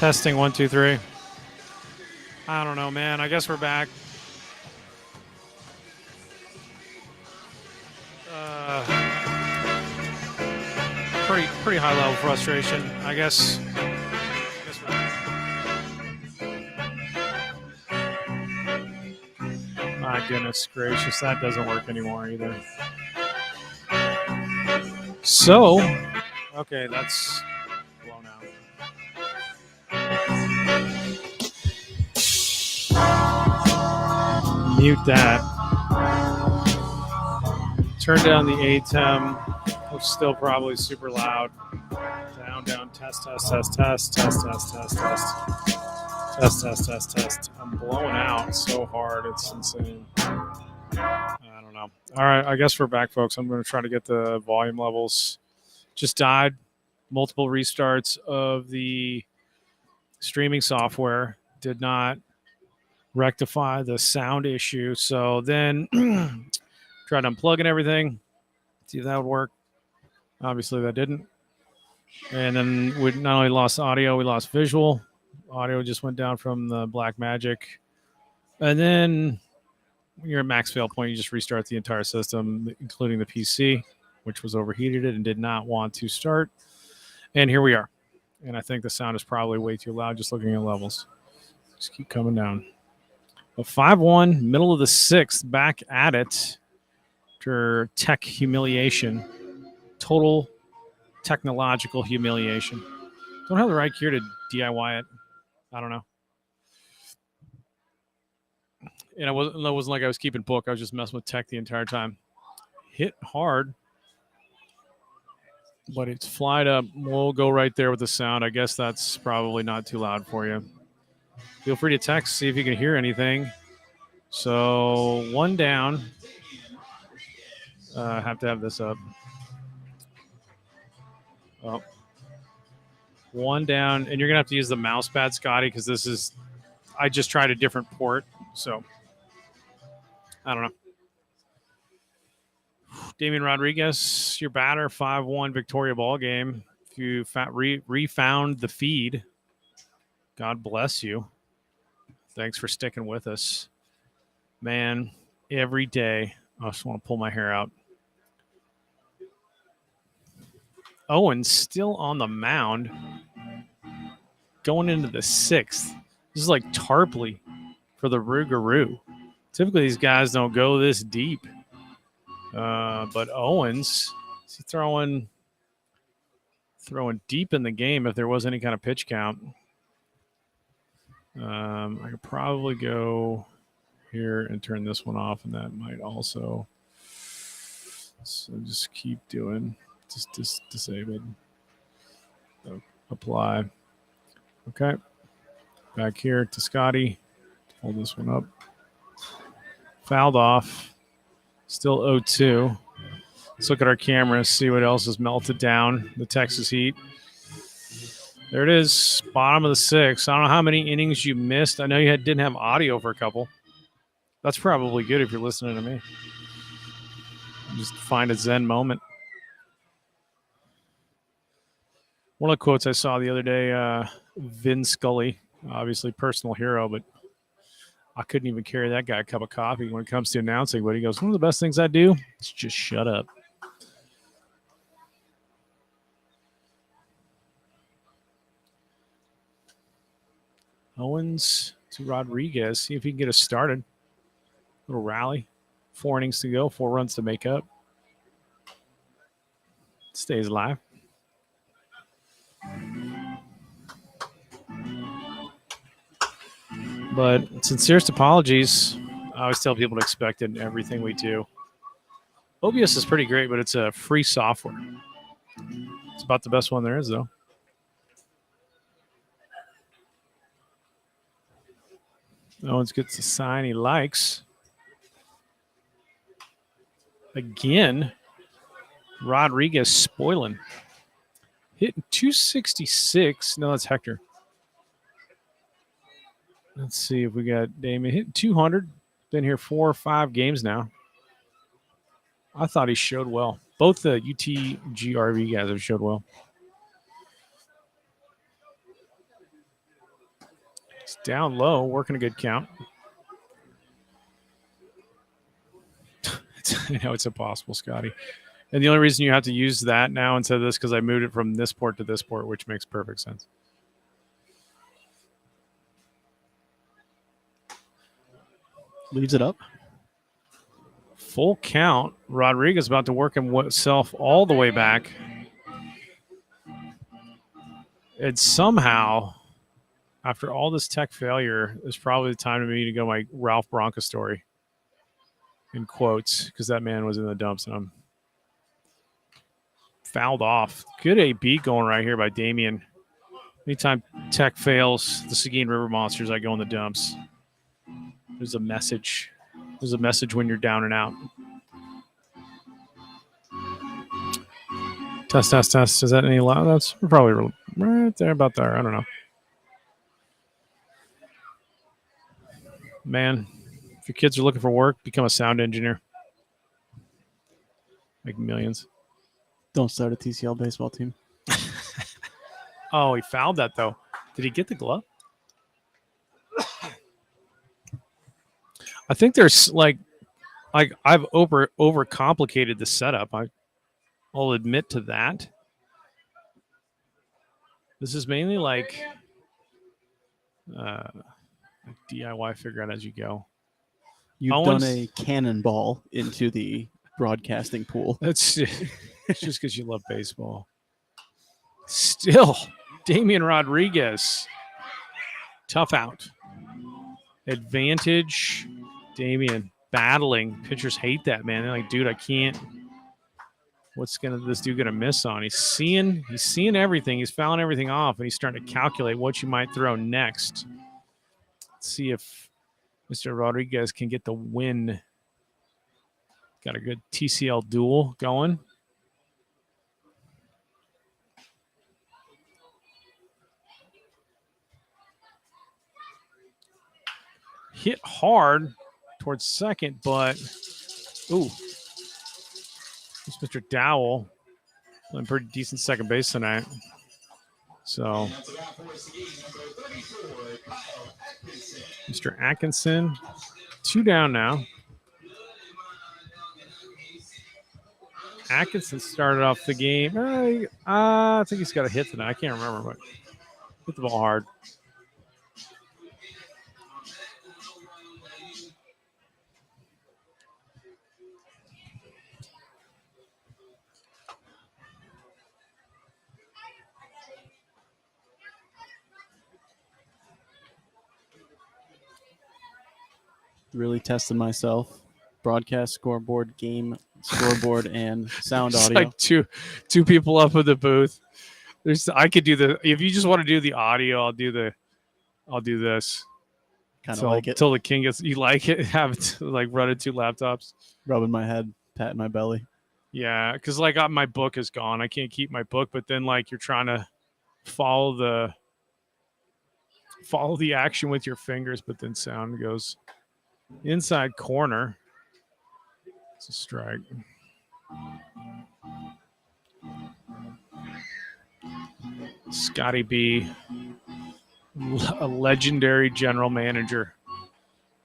Testing 1, 2, 3. I don't know, man. I guess we're back. Pretty high level frustration. I guess my goodness gracious, that doesn't work anymore either. So, okay, that's blown out. Mute that. Turn down the ATEM, which is still probably super loud. Down, test. I'm blowing out so hard, it's insane. I don't know. All right, I guess we're back, folks. I'm going to try to get the volume levels. Just died. Multiple restarts of the streaming software did not rectify the sound issue. So then tried unplugging everything, see if that would work. Obviously, that didn't. And then we not only lost audio, we lost visual. Audio just went down from the black magic. And then when you're at max fail point, you just restart the entire system, including the PC, which was overheated and did not want to start. And here we are. And I think the sound is probably way too loud just looking at levels. Just keep coming down. A 5-1, middle of the sixth, back at it after tech humiliation. Total technological humiliation. Don't have the right gear to DIY it. I don't know. And it wasn't like I was keeping book. I was just messing with tech the entire time. Hit hard, but it's flied up. We'll go right there with the sound. I guess that's probably not too loud for you. Feel free to text, see if you can hear anything. So 1 down. Have to have this up. Oh. 1 down, and you're gonna have to use the mouse pad, Scotty, because this is. I just tried a different port, so I don't know. Damian Rodriguez, your batter, 5-1 Victoria ball game. If you refound the feed, God bless you. Thanks for sticking with us, man. Every day, I just want to pull my hair out. Owen's still on the mound, going into the sixth. This is like Tarpley for the Rougarou. Typically, these guys don't go this deep. But Owens, is he throwing deep in the game if there was any kind of pitch count? I could probably go here and turn this one off, and that might also. So just keep doing. Just disabled. So apply. Okay. Back here to Scotty. Hold this one up. Fouled off. Still 0-2. Let's look at our cameras, see what else is melted down. The Texas Heat. There it is. Bottom of the sixth. I don't know how many innings you missed. I know you didn't have audio for a couple. That's probably good if you're listening to me. Just find a Zen moment. One of the quotes I saw the other day, Vin Scully, obviously personal hero, but I couldn't even carry that guy a cup of coffee when it comes to announcing. But he goes, one of the best things I do is just shut up. Owens to Rodriguez. See if he can get us started. Little rally. 4 innings to go. 4 runs to make up. Stays alive. But sincerest apologies. I always tell people to expect it in everything we do. OBS is pretty great, but it's a free software. It's about the best one there is, though. Owens gets the sign he likes. Again, Rodriguez spoiling. Hitting 266. No, that's Hector. Let's see if we got Damon hitting 200. Been here 4 or 5 games now. I thought he showed well. Both the UTGRV guys have showed well. He's down low, working a good count. I know it's impossible, Scotty. And the only reason you have to use that now instead of this because I moved it from this port to this port, which makes perfect sense. Leaves it up. Full count. Rodriguez about to work himself all the way back. And somehow, after all this tech failure, it's probably the time for me to go my Ralph Bronca story in quotes because that man was in the dumps and I'm fouled off. Good AB going right here by Damien. Anytime tech fails, the Seguin River Monsters, I go in the dumps. There's a message. There's a message when you're down and out. Test. Is that any loud? That's probably right there, about there. I don't know. Man, if your kids are looking for work, become a sound engineer. Make millions. Don't start a TCL baseball team. Oh, he fouled that, though. Did he get the glove? I think there's like I've overcomplicated the setup. I'll admit to that. This is mainly like DIY figure out as you go. You've done a cannonball into the broadcasting pool. That's it's just because you love baseball. Still, Damian Rodriguez. Tough out. Advantage. Damian battling. Pitchers hate that, man. They're like, dude, I can't. What's this dude gonna miss on? He's seeing everything. He's fouling everything off, and he's starting to calculate what you might throw next. Let's see if Mr. Rodriguez can get the win. Got a good TCL duel going. Hit hard towards second, but ooh. It's Mr. Dowell playing pretty decent second base tonight. So Mr. Atkinson, 2 down now. Atkinson started off the game. I think he's got a hit tonight. I can't remember, but hit the ball hard. Really tested myself. Broadcast scoreboard, game scoreboard, and sound It's audio. like two people up in the booth. I could do if you just want to do the audio, I'll do this. Kind of like it. Till the king gets. You like it? Have it like running 2 laptops. Rubbing my head, patting my belly. Yeah, because like my book is gone. I can't keep my book, but then like you're trying to follow the action with your fingers, but then sound goes inside corner. It's a strike. Scotty B, a legendary general manager.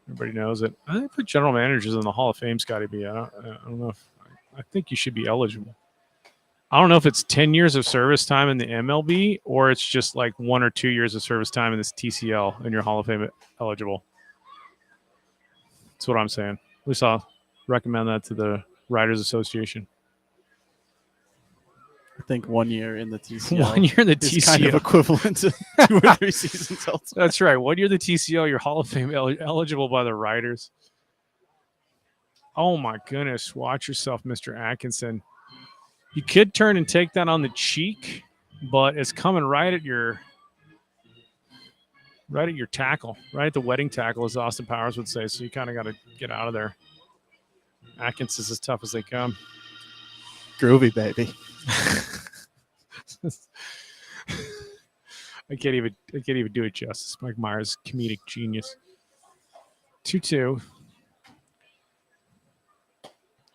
Everybody knows it. I think put general managers in the Hall of Fame, Scotty B. I don't know if I think you should be eligible. I don't know if it's 10 years of service time in the MLB or it's just like 1 or 2 years of service time in this TCL and you're Hall of Fame eligible. That's what I'm saying. At least I'll recommend that to the Writers Association. I think 1 year in the TCL. 1 year in the TCL. Is kind of equivalent to 2 or 3 seasons elsewhere. That's right. 1 year in the TCL, you're Hall of Fame eligible by the writers. Oh, my goodness. Watch yourself, Mr. Atkinson. You could turn and take that on the cheek, but it's coming right at your tackle, right at the wedding tackle, as Austin Powers would say. So you kind of got to get out of there. Atkinson's as tough as they come. Groovy, baby. I can't even do it justice. Mike Myers, comedic genius. 2-2.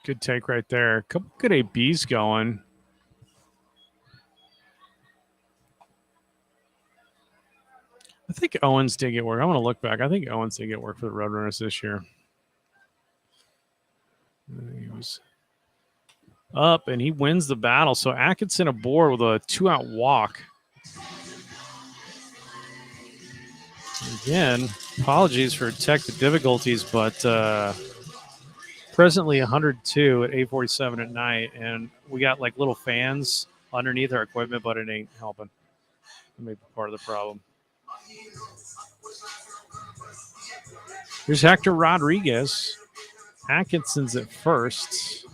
Good take right there. A couple good ABs going. I I think Owens did get work. I'm going to look back. I think Owens did get work for the Roadrunners this year. He was up, and he wins the battle. So Atkinson aboard with a 2-out walk. Again, apologies for technical difficulties, but presently 102 at 8:47 at night, and we got like little fans underneath our equipment, but it ain't helping. That may be part of the problem. Here's Hector Rodriguez. Atkinson's at first.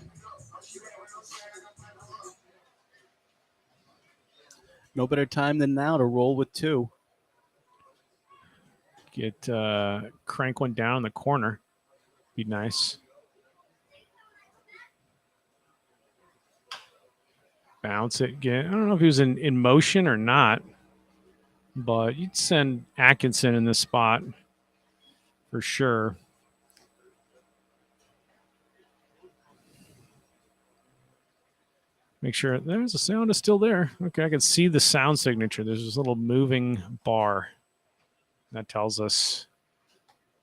No better time than now to roll with 2. Get crank one down in the corner. Be nice. Bounce it again. I don't know if he was in motion or not, but you'd send Atkinson in this spot for sure. Make sure there's the sound is still there. Okay, I can see the sound signature. There's this little moving bar that tells us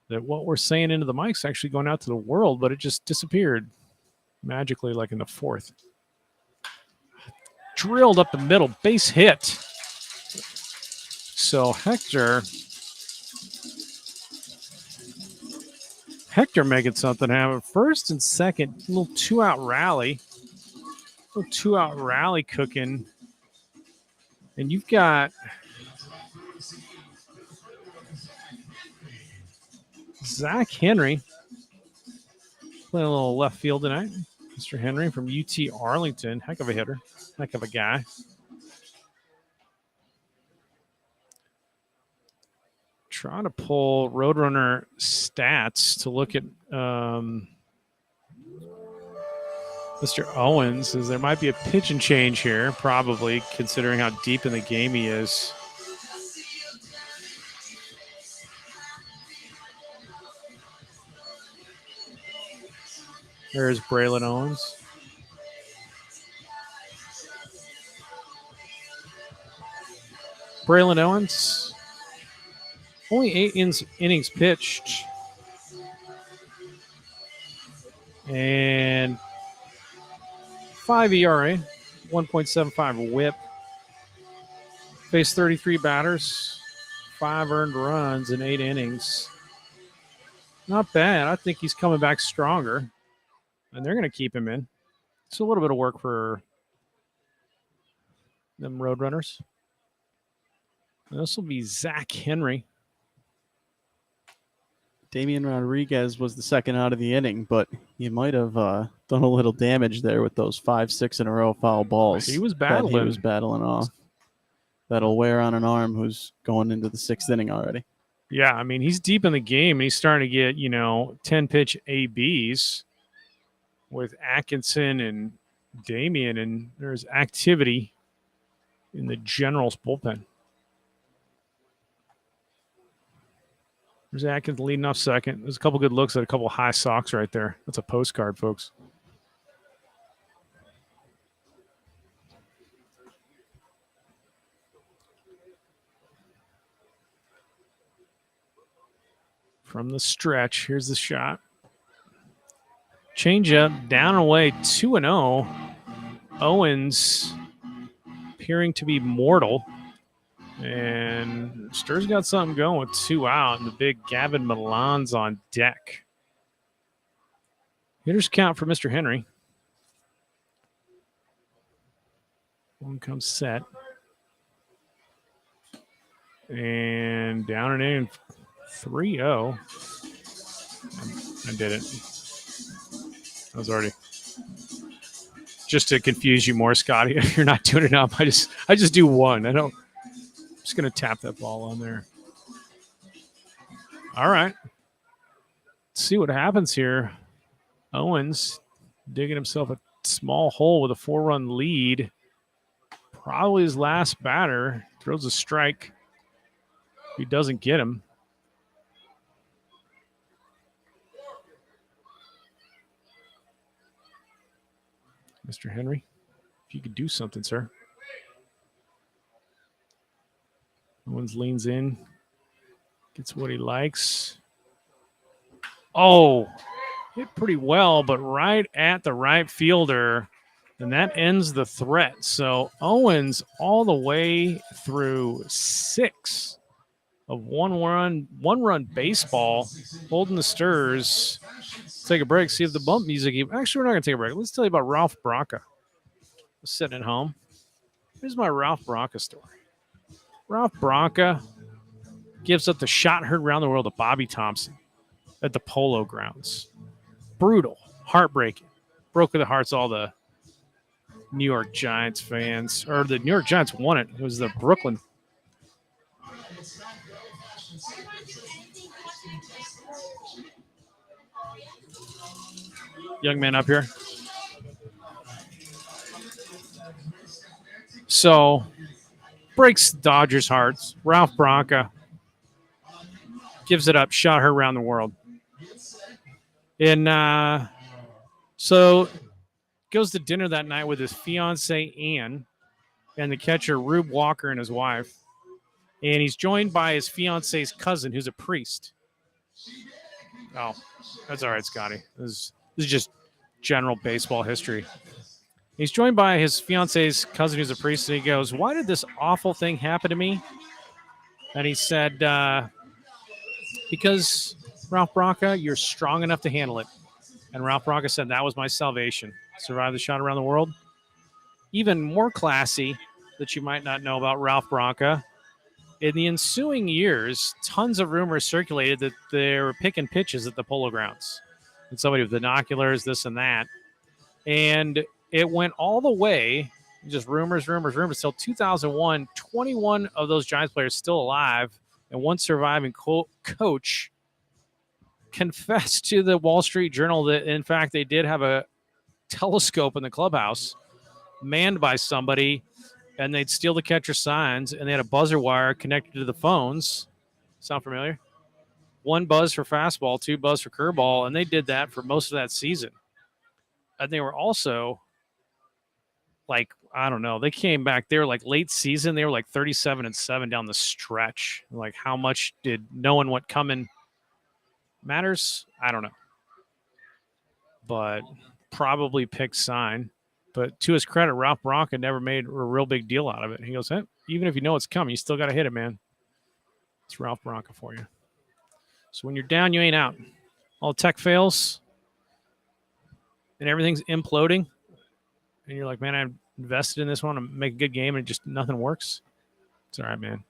that what we're saying into the mic's actually going out to the world, but it just disappeared magically like in the 4th. Drilled up the middle, base hit. So Hector making something happen. First and second, little 2-out rally. Little 2-out rally cooking. And you've got Zach Henry playing a little left field tonight. Mr. Henry from UT Arlington. Heck of a hitter. Heck of a guy. Trying to pull Roadrunner stats to look at Mr. Owens, as there might be a pitch and change here, probably, considering how deep in the game he is. There's Braylon Owens. Braylon Owens, only 8 innings pitched. And 5 ERA, 1.75 whip. Faced 33 batters, 5 earned runs in 8 innings. Not bad. I think he's coming back stronger. And they're going to keep him in. It's a little bit of work for them Roadrunners. And this will be Zach Henry. Damian Rodriguez was the second out of the inning, but he might have done a little damage there with those 5-6 in a row foul balls. He was that battling. He was battling off. That'll wear on an arm who's going into the 6th inning already. Yeah, I mean, he's deep in the game, and he's starting to get, 10-pitch ABs with Atkinson and Damian, and there's activity in the Generals bullpen. There's Atkins leading off second. There's a couple good looks at a couple high socks right there. That's a postcard, folks. From the stretch, here's the shot. Changeup, down and away, 2-0. Owens appearing to be mortal. And Stur's got something going with 2 out, and the big Gavin Milan's on deck. Hitters count for Mr. Henry. One comes set. And down and in 3-0. I did it. I was already. Just to confuse you more, Scotty, if you're not doing it up, I just do one. I'm just going to tap that ball on there. All right. Let's see what happens here. Owens digging himself a small hole with a 4-run lead. Probably his last batter. Throws a strike. He doesn't get him. Mr. Henry, if you could do something, sir. Owens leans in, Gets what he likes. Oh, hit pretty well, but right at the right fielder. And that ends the threat. So Owens all the way through 6 of one run baseball, holding the stirs. Let's take a break, see if the bump music. Actually, we're not going to take a break. Let's tell you about Ralph Branca. Sitting at home. Here's my Ralph Branca story. Ralph Branca gives up the shot heard around the world of Bobby Thompson at the Polo Grounds. Brutal, heartbreaking, broke the hearts of all the New York Giants fans, or the New York Giants won it. It was the Brooklyn. Young man up here. So, breaks Dodgers' hearts. Ralph Branca gives it up, shot her around the world. And so goes to dinner that night with his fiancee, Ann, and the catcher, Rube Walker, and his wife. And he's joined by his fiancee's cousin, who's a priest. Oh, that's all right, Scotty. This is just general baseball history. He's joined by his fiancee's cousin, who's a priest, and he goes, "Why did this awful thing happen to me?" And he said, "Because, Ralph Branca, you're strong enough to handle it." And Ralph Branca said, "That was my salvation. Survived the shot around the world." Even more classy that you might not know about Ralph Branca. In the ensuing years, tons of rumors circulated that they were picking pitches at the Polo Grounds. And somebody with binoculars, this and that. And it went all the way, just rumors, till 2001. 21 of those Giants players still alive, and one surviving coach confessed to the Wall Street Journal that, in fact, they did have a telescope in the clubhouse manned by somebody, and they'd steal the catcher signs, and they had a buzzer wire connected to the phones. Sound familiar? 1 buzz for fastball, 2 buzz for curveball, and they did that for most of that season. And they were also, like, I don't know, they came back. They were like late season. They were like 37-7 down the stretch. Like, how much did knowing what coming matters? I don't know. But probably pick sign. But to his credit, Ralph Branca never made a real big deal out of it. He goes, hey, even if you know it's coming, you still got to hit it, man. It's Ralph Branca for you. So when you're down, you ain't out. All tech fails and everything's imploding, and you're like, man, I invested in this one to make a good game, and just nothing works. It's all right, man.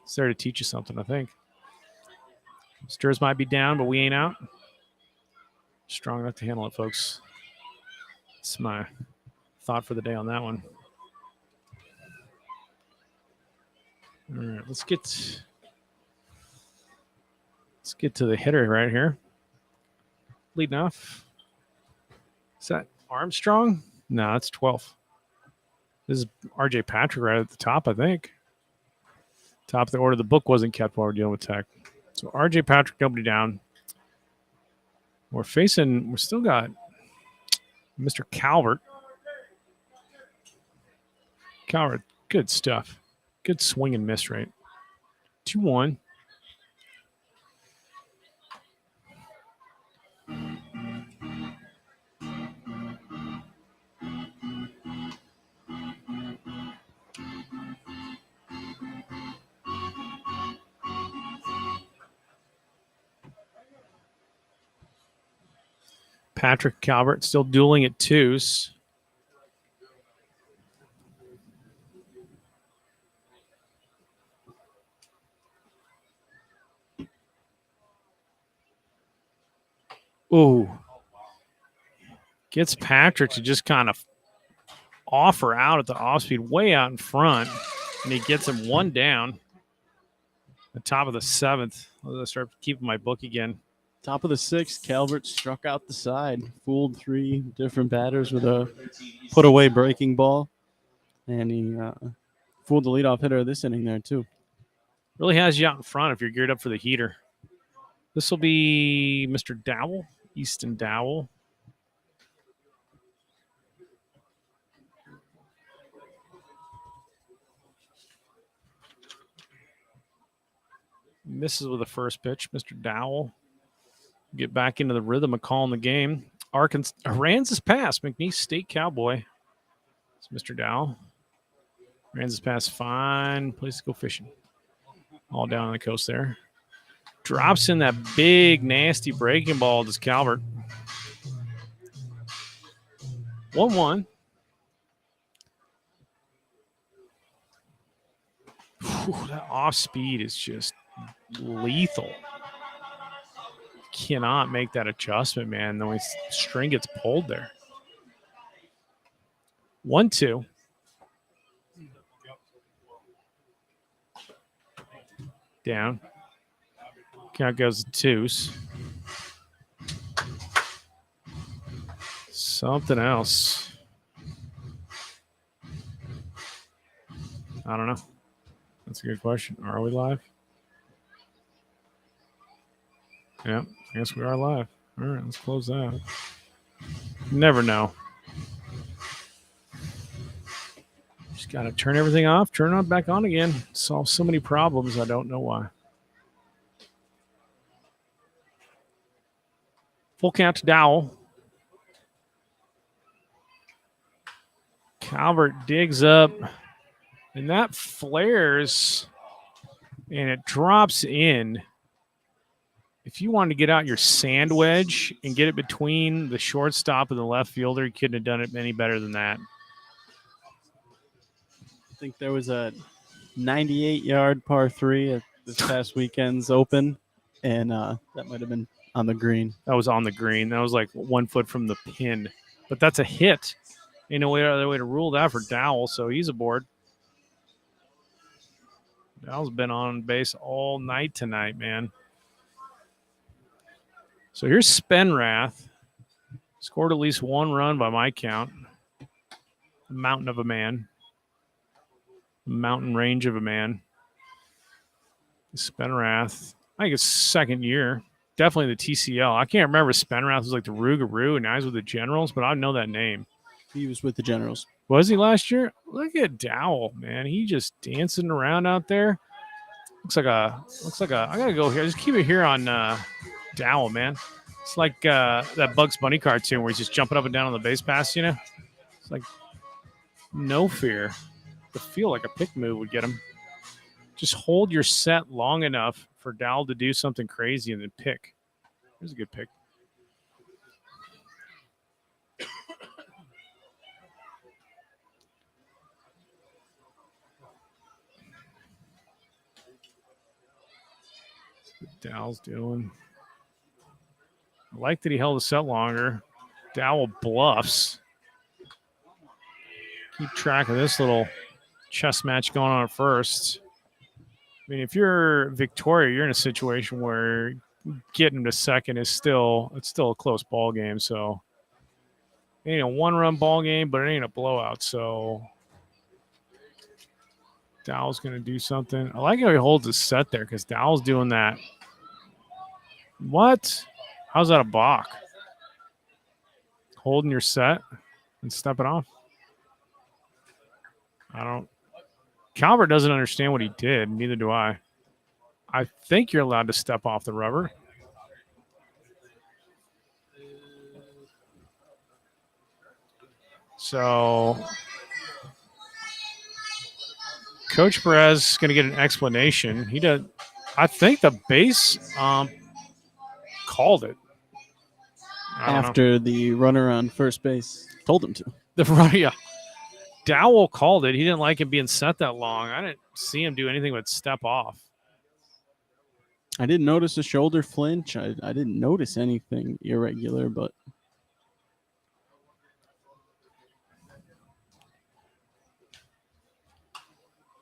It's there to teach you something, I think. Stirs might be down, but we ain't out. Strong enough to handle it, folks. That's my thought for the day on that one. All right, let's get to the hitter right here. Leading off. Is that Armstrong? No, that's 12th. This is R.J. Patrick right at the top, I think. Top of the order. The book wasn't kept while we're dealing with tech. So R.J. Patrick, nobody down. We're still got Mr. Calvert. Calvert, good stuff. Good swing and miss rate. 2-1. Patrick Calvert still dueling at 2s. Ooh. Gets Patrick to just kind of offer out at the off speed, way out in front, and he gets him 1 down. The top of the 7th. I'll start keeping my book again. Top of the 6th, Calvert struck out the side, fooled 3 different batters with a put-away breaking ball, and he fooled the leadoff hitter of this inning there, too. Really has you out in front if you're geared up for the heater. This will be Mr. Dowell, Easton Dowell. Misses with the first pitch. Mr. Dowell get back into the rhythm of calling the game. Aransas pass. McNeese State Cowboy. It's Mr. Dowell. Aransas pass. Fine place to go fishing. All down on the coast there. Drops in that big, nasty breaking ball to Calvert. 1-1. That off speed is just lethal. Cannot make that adjustment, man. The way string gets pulled there. 1-2. Down. Count goes to twos. Something else. I don't know. That's a good question. Are we live? Yeah, I guess we are live. All right, let's close that. Never know. Just got to turn everything off, turn it back on again. Solve so many problems, I don't know why. Full count to Dowell. Calvert digs up, and that flares, and it drops in. If you wanted to get out your sand wedge and get it between the shortstop and the left fielder, you couldn't have done it any better than that. I think there was a 98-yard par 3 at this past weekend's Open, and that might have been on the green. That was on the green. That was like 1 foot from the pin. But that's a hit. Ain't no other way to rule that for Dowell, so he's aboard. Dowell's been on base all night tonight, man. So here's Spenrath. Scored at least one run by my count. Mountain of a man. Mountain range of a man. Spenrath. I think it's second year. Definitely the TCL. I can't remember if Spenrath was like the Rougarou and now he's with the Generals, but I know that name. He was with the Generals. Was he last year? Look at Dowell, man. He just dancing around out there. Looks like a I gotta go here. Just keep it here on Dowell, man. It's like that Bugs Bunny cartoon where he's just jumping up and down on the base pass, you know? It's like no fear. The feel like a pick move would get him. Just hold your set long enough for Dowell to do something crazy and then pick. Here's a good pick. Dowell's doing. I like that he held the set longer. Dowell bluffs. Keep track of this little chess match going on at first. I mean, if you're Victoria, you're in a situation where getting to second is still a close ball game. So it ain't a one-run ball game, but it ain't a blowout. So Dowell's going to do something. I like how he holds his set there because Dowell's doing that. What? How's that a balk? Holding your set and stepping off? I don't. Calvert doesn't understand what he did. Neither do I. I think you're allowed to step off the rubber. So Coach Perez is going to get an explanation. He does. I think the base called it. After the runner on first base told him to. The runner, yeah. Dowell called it. He didn't like him being set that long. I didn't see him do anything but step off. I didn't notice a shoulder flinch. I didn't notice anything irregular, but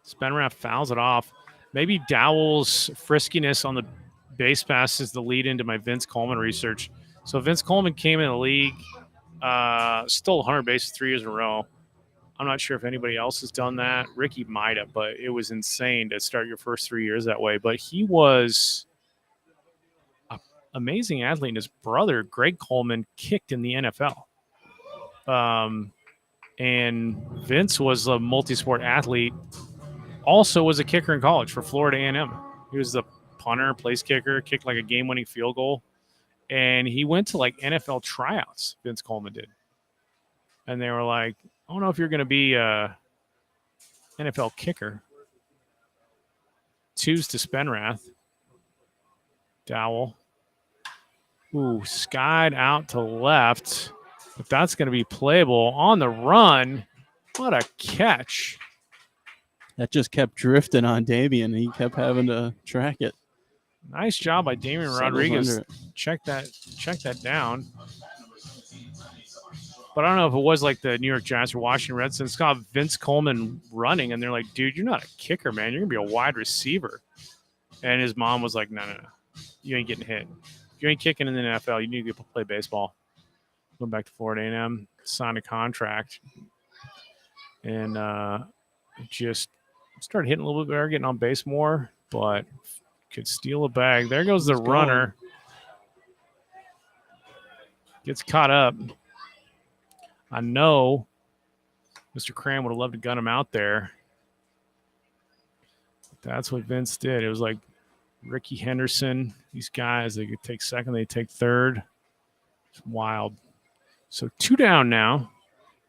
Spenrath fouls it off. Maybe Dowell's friskiness on the base pass is the lead into my Vince Coleman research. So Vince Coleman came in the league, stole 100 bases 3 years in a row. I'm not sure if anybody else has done that. Ricky might have, but it was insane to start your first 3 years that way. But he was an amazing athlete. And his brother, Greg Coleman, kicked in the NFL. And Vince was a multi-sport athlete. Also was a kicker in college for Florida A&M. He was the punter, place kicker, kicked like a game-winning field goal. And he went to like NFL tryouts, Vince Coleman did. And they were like, I don't know if you're going to be a NFL kicker. Twos to Spenrath. Dowell. Ooh, skied out to left. But that's going to be playable on the run. What a catch. That just kept drifting on Damian. He kept having to track it. Nice job by Damian Settles Rodriguez. under it. Check that down. But I don't know if it was like the New York Giants or Washington Redskins. It's got Vince Coleman running, and they're like, dude, you're not a kicker, man. You're going to be a wide receiver. And his mom was like, no. You ain't getting hit. If you ain't kicking in the NFL, you need to go play baseball. Went back to Florida A&M, signed a contract, and just started hitting a little bit better, getting on base more, but could steal a bag. There goes the runner. Gets caught up. I know Mr. Cram would have loved to gun him out there. But that's what Vince did. It was like Ricky Henderson, these guys, they could take second, they take third. It's wild. So 2 down now.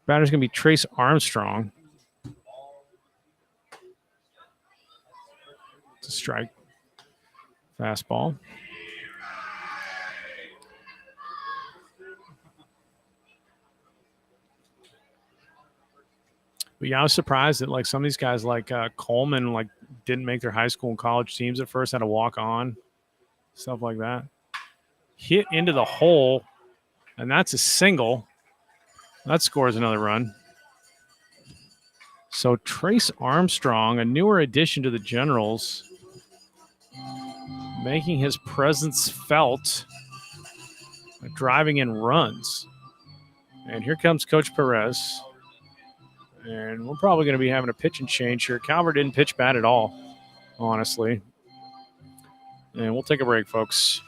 Batter's going to be Trace Armstrong. It's a strike. Fastball. But yeah, I was surprised that like some of these guys like Coleman like didn't make their high school and college teams at first, had to walk on, stuff like that. Hit into the hole, and that's a single. That scores another run. So Trace Armstrong, a newer addition to the Generals, making his presence felt, driving in runs. And here comes Coach Perez. And we're probably going to be having a pitching change here. Calvert didn't pitch bad at all, honestly. And we'll take a break, folks.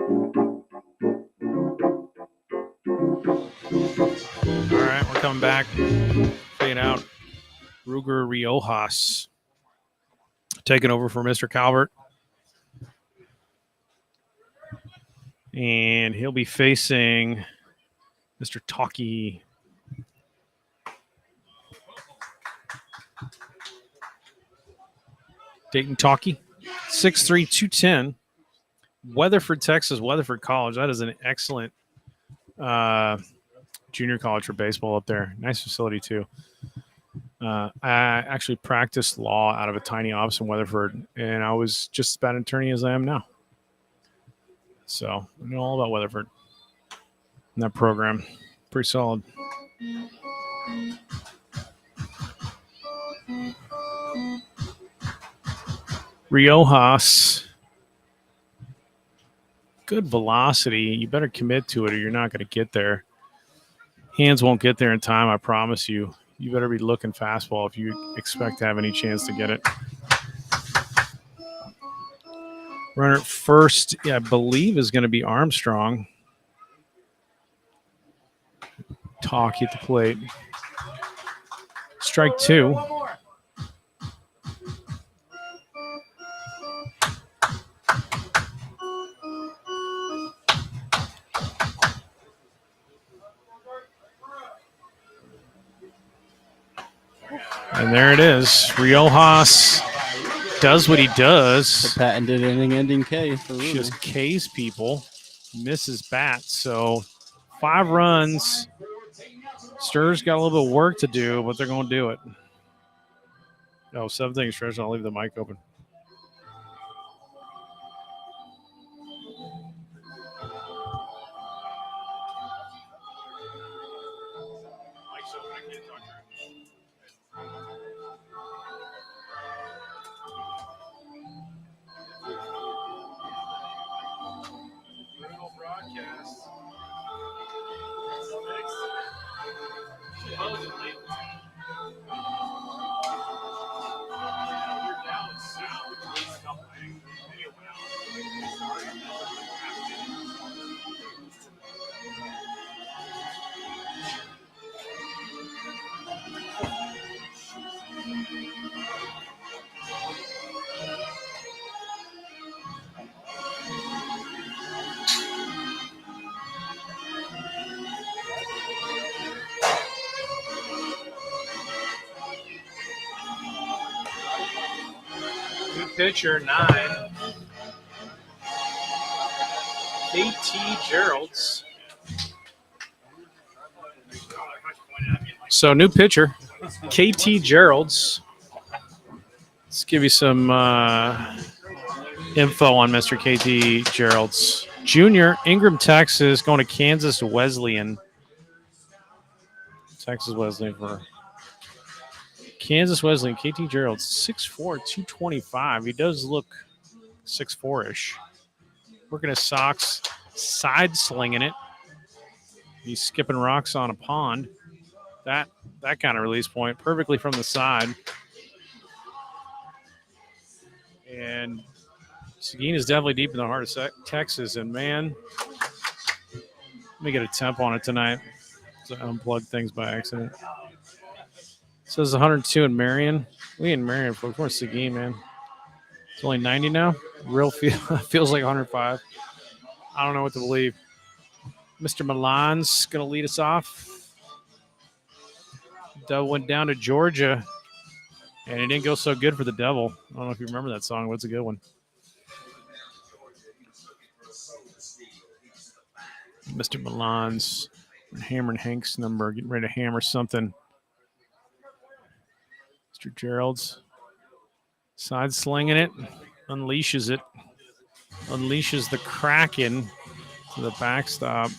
All right, we're coming back. Fade out. Ruger Riojas taking over for Mr. Calvert. And he'll be facing Mr. Talkie. Dayton Talkie, 6'3", 210. Weatherford, Texas, Weatherford College. That is an excellent junior college for baseball up there. Nice facility, too. I actually practiced law out of a tiny office in Weatherford, and I was just about an attorney as I am now. So I know all about Weatherford and that program. Pretty solid. Riojas. Good velocity. You better commit to it or you're not going to get there. Hands won't get there in time, I promise you. You better be looking fastball if you expect to have any chance to get it. Runner at first, I believe, is going to be Armstrong. Talkie at the plate. Strike two. And there it is. Riojas does what he does. The patented inning-ending K for Ruger. Just K's people. Misses bat. So 5 runs. Stir's got a little bit of work to do, but they're going to do it. Oh, 7th inning stretch. I'll leave the mic open. New pitcher, 9. KT Geralds. So new pitcher, KT Geralds. Let's give you some info on Mr. KT Geralds. Junior, Ingram, Texas, going to Kansas Wesleyan. Texas Wesleyan for Kansas Wesleyan. KT Geralds, 6'4", 225. He does look 6'4"-ish. Working his socks, side slinging it. He's skipping rocks on a pond. That kind of release point, perfectly from the side. And Seguin is definitely deep in the heart of Texas. And, man, let me get a temp on it tonight. So I unplugged things by accident. It says 102 in Marion. We in Marion, folks. We're in Seguin, man. It's only 90 now. Real feels like 105. I don't know what to believe. Mr. Milan's going to lead us off. Devil went down to Georgia, and it didn't go so good for the Devil. I don't know if you remember that song, but it's a good one. Mr. Milan's hammering Hank's number, getting ready to hammer something. Mr. Gerald's side slinging it, unleashes it, unleashes the Kraken to the backstop.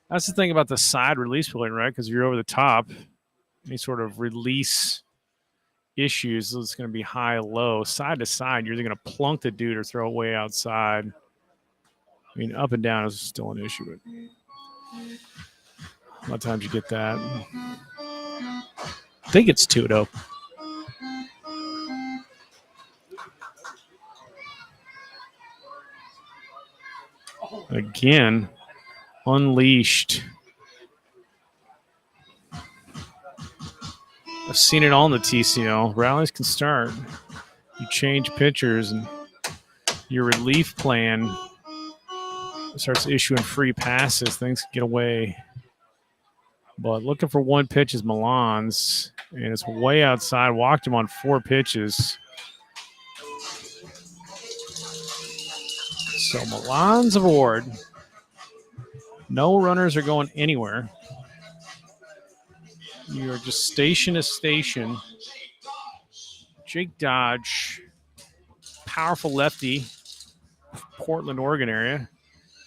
That's the thing about the side release point, right? Because you're over the top, any sort of release issues, it's going to be high, low. Side to side, you're either going to plunk the dude or throw it way outside. I mean, up and down is still an issue, but a lot of times you get that. I think it's 2-0. Again, unleashed. I've seen it all in the TCL. Rallies can start. You change pitchers, and your relief plan starts issuing free passes. Things get away. But looking for one pitch is Milan's, and it's way outside. Walked him on 4 pitches. So Milan's aboard. No runners are going anywhere. You're just station to station. Jake Dodge, powerful lefty, Portland, Oregon area.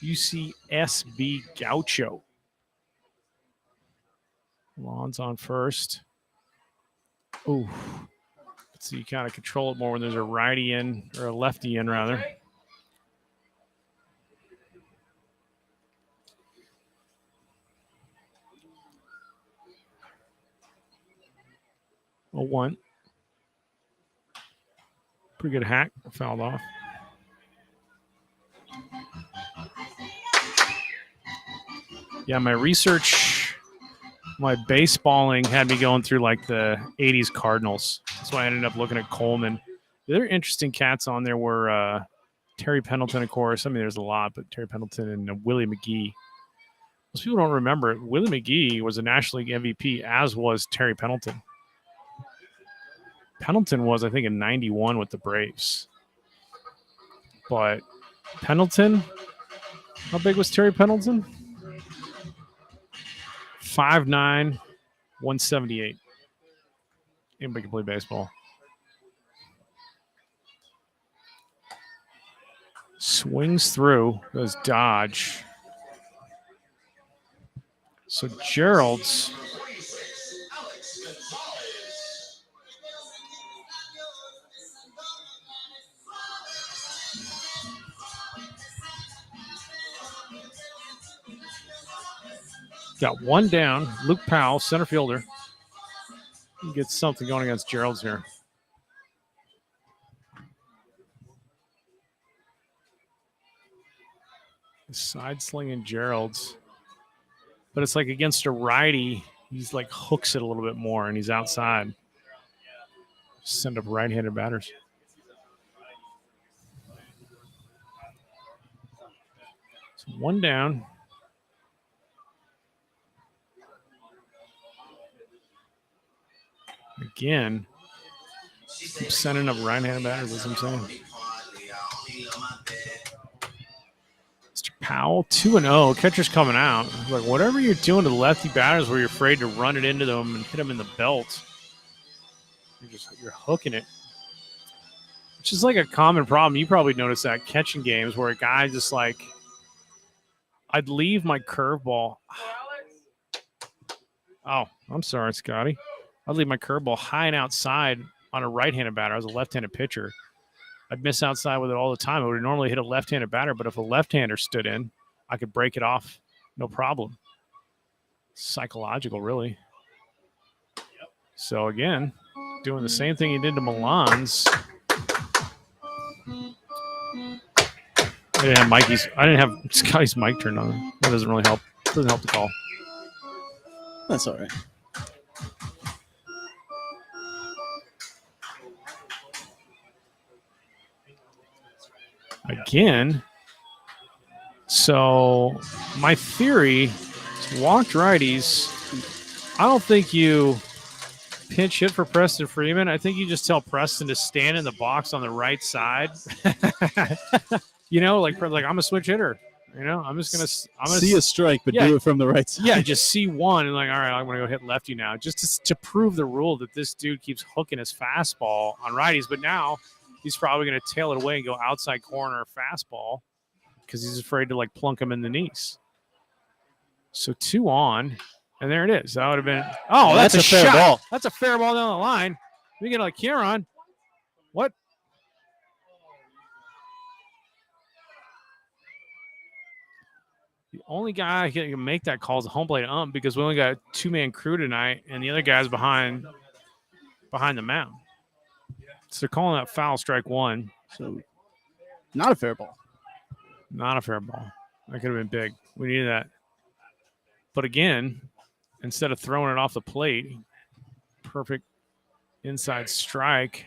UCSB Gaucho. Milan's on first. Ooh. So you kind of control it more when there's a righty in, or a lefty in, rather. A 1. Pretty good hack. Fouled off. Yeah, my research, my baseballing had me going through like the 80s Cardinals. That's why I ended up looking at Coleman. The other interesting cats on there were Terry Pendleton, of course. I mean, there's a lot, but Terry Pendleton and Willie McGee. Most people don't remember it. Willie McGee was a National League MVP, as was Terry Pendleton. Pendleton was, I think, in 91 with the Braves. But Pendleton, how big was Terry Pendleton? 5'9", 178. Anybody can play baseball. Swings through. Goes Dodge. So Gerald's got one down. Luke Powell, center fielder. He gets something going against Gerald's here. Side slinging Gerald's. But it's like against a righty, he's like hooks it a little bit more, and he's outside. Send up right-handed batters. So one down. Again, keep sending up right-handed batters, that's what I'm saying. Mr. Powell, 2-0. Catcher's coming out. Like, whatever you're doing to the lefty batters where you're afraid to run it into them and hit them in the belt, you're hooking it. Which is like a common problem. You probably noticed that catching games where a guy just like, I'd leave my curveball. Oh, I'm sorry, Scotty. I'd leave my curveball high and outside on a right-handed batter. I was a left-handed pitcher. I'd miss outside with it all the time. I would normally hit a left-handed batter, but if a left-hander stood in, I could break it off, no problem. Psychological, really. So, again, doing the same thing he did to Milan's. I didn't have Scotty's mic turned on. That doesn't really help. Doesn't help the call. That's all right. Again, so my theory is walked righties. I don't think you pinch hit for Preston Freeman. I think you just tell Preston to stand in the box on the right side. You know, like I'm a switch hitter. You know, I'm gonna see a strike, but do it from the right side. Yeah, just see one and like, all right, I'm gonna go hit lefty now, just to prove the rule that this dude keeps hooking his fastball on righties. But now he's probably gonna tail it away and go outside corner fastball because he's afraid to like plunk him in the knees. So 2 on, and there it is. That would have been that's a fair shot. Ball. That's a fair ball down the line. We get like Kieran. What? The only guy who can make that call is the home plate ump because we only got a 2-man crew tonight, and the other guy's behind the mound. So they're calling that foul, strike 1. So not a fair ball. Not a fair ball. That could have been big. We needed that. But again, instead of throwing it off the plate, perfect inside strike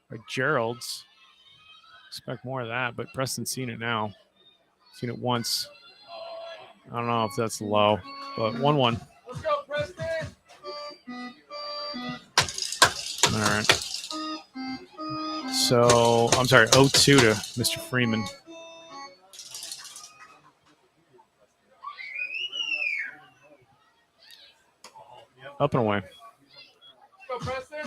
by Gerald's. Expect more of that, but Preston's seen it now. Seen it once. I don't know if that's low, but 1-1. Let's go, Preston. All right. So, I'm sorry, 0-2 to Mr. Freeman. Up and away. Go, Preston.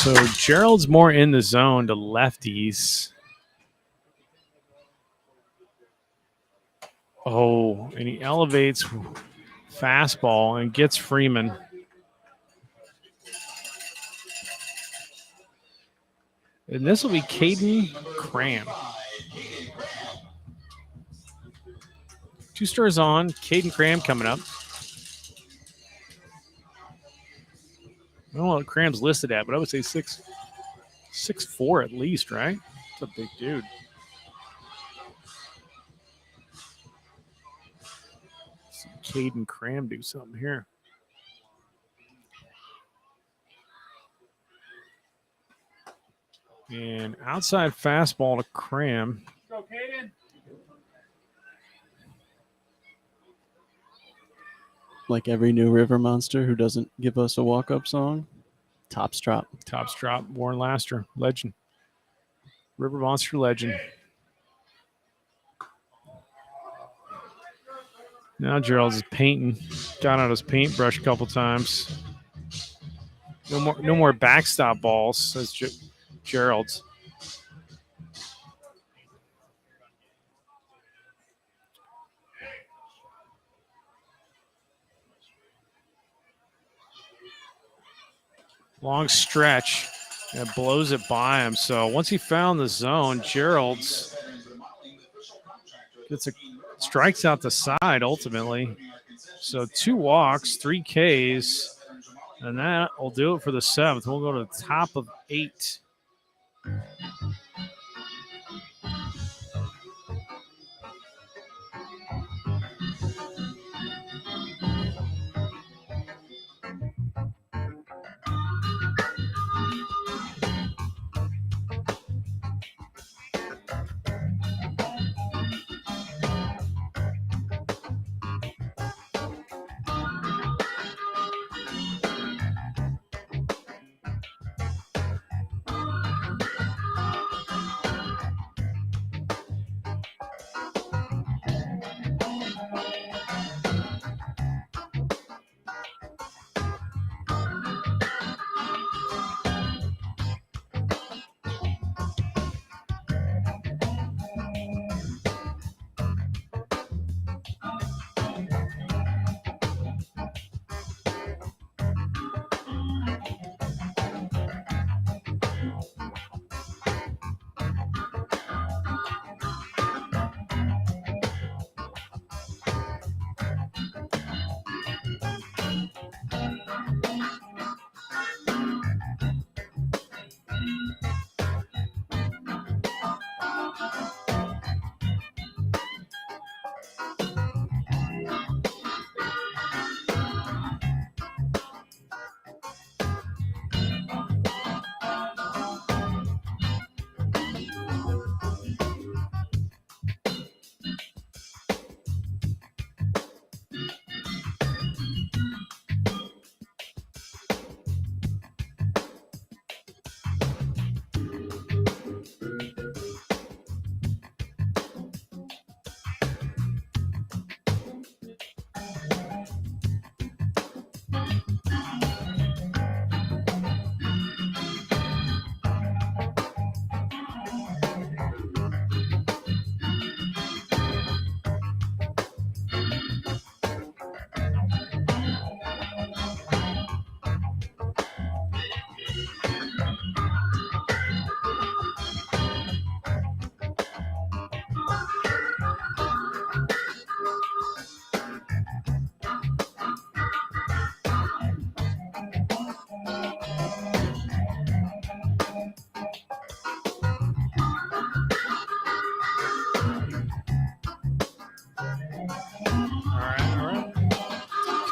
So Gerald's more in the zone to lefties. Oh, and he elevates fastball and gets Freeman. And this will be Caden Cram. 2 stars on. Caden Cram coming up. I don't know what Cram's listed at, but I would say 6'4" at least, right? That's a big dude. See Caden Cram do something here. And outside fastball to Cram. Go, Caden. Like every new river monster who doesn't give us a walk-up song, Tops Drop. Tops drop. Warren Laster, legend. River Monster legend. Now Gerald's painting. Got out his paintbrush a couple times. No more backstop balls, says Gerald's. Long stretch and blows it by him. So once he found the zone, Gerald's strikes out the side ultimately. So 2 walks, 3 Ks, and that will do it for the 7th. We'll go to the top of 8.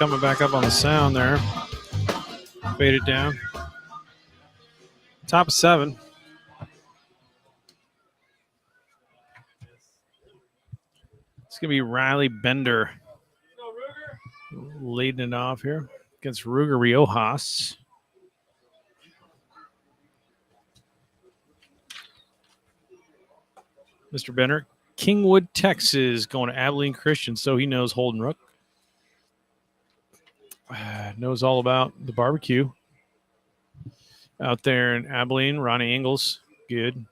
coming back up on the sound there. Faded down. Top of 7. It's going to be Riley Bender leading it off here against Ruger Riojas. Mr. Bender, Kingwood, Texas, going to Abilene Christian, so he knows Holden Rook. Knows all about the barbecue out there in Abilene. Ronnie Ingalls, good.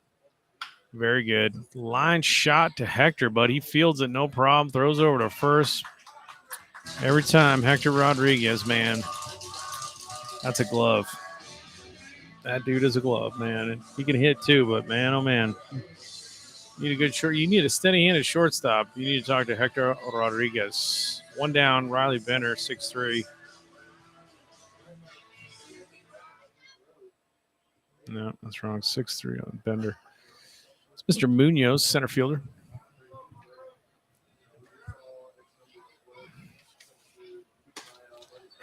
Very good. Line shot to Hector, but he fields it no problem. Throws over to first. Every time, Hector Rodriguez, man. That's a glove. That dude is a glove, man. And he can hit too, but man, oh man. You need a good short. You need a steady-handed shortstop. You need to talk to Hector Rodriguez. One down, Riley Bender, 6'3". No, that's wrong. 6'3" on Bender. It's Mr. Munoz, center fielder.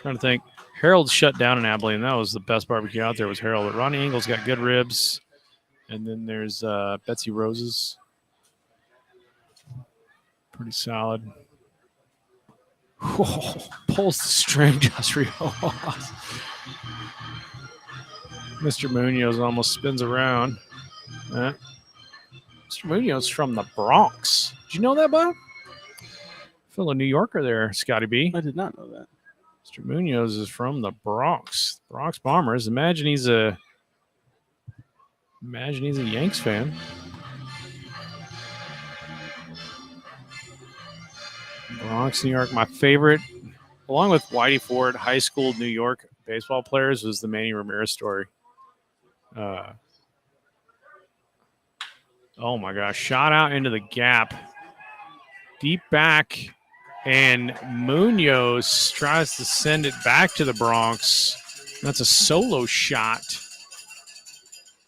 Trying to think. Harold shut down in Abilene. That was the best barbecue out there was Harold. But Ronnie Engel's got good ribs. And then there's Betsy Rose's. Pretty solid. Whoa, pulls the string, just Riojas. Mr. Munoz almost spins around. Mr. Munoz from the Bronx. Did you know that, Bob? Fellow New Yorker there, Scotty B. I did not know that. Mr. Munoz is from the Bronx. Bronx Bombers. Imagine he's a Yanks fan. Bronx, New York. My favorite, along with Whitey Ford, high school New York baseball players, was the Manny Ramirez story. Oh my gosh. Shot out into the gap. Deep back. And Munoz tries to send it back to the Bronx. That's a solo shot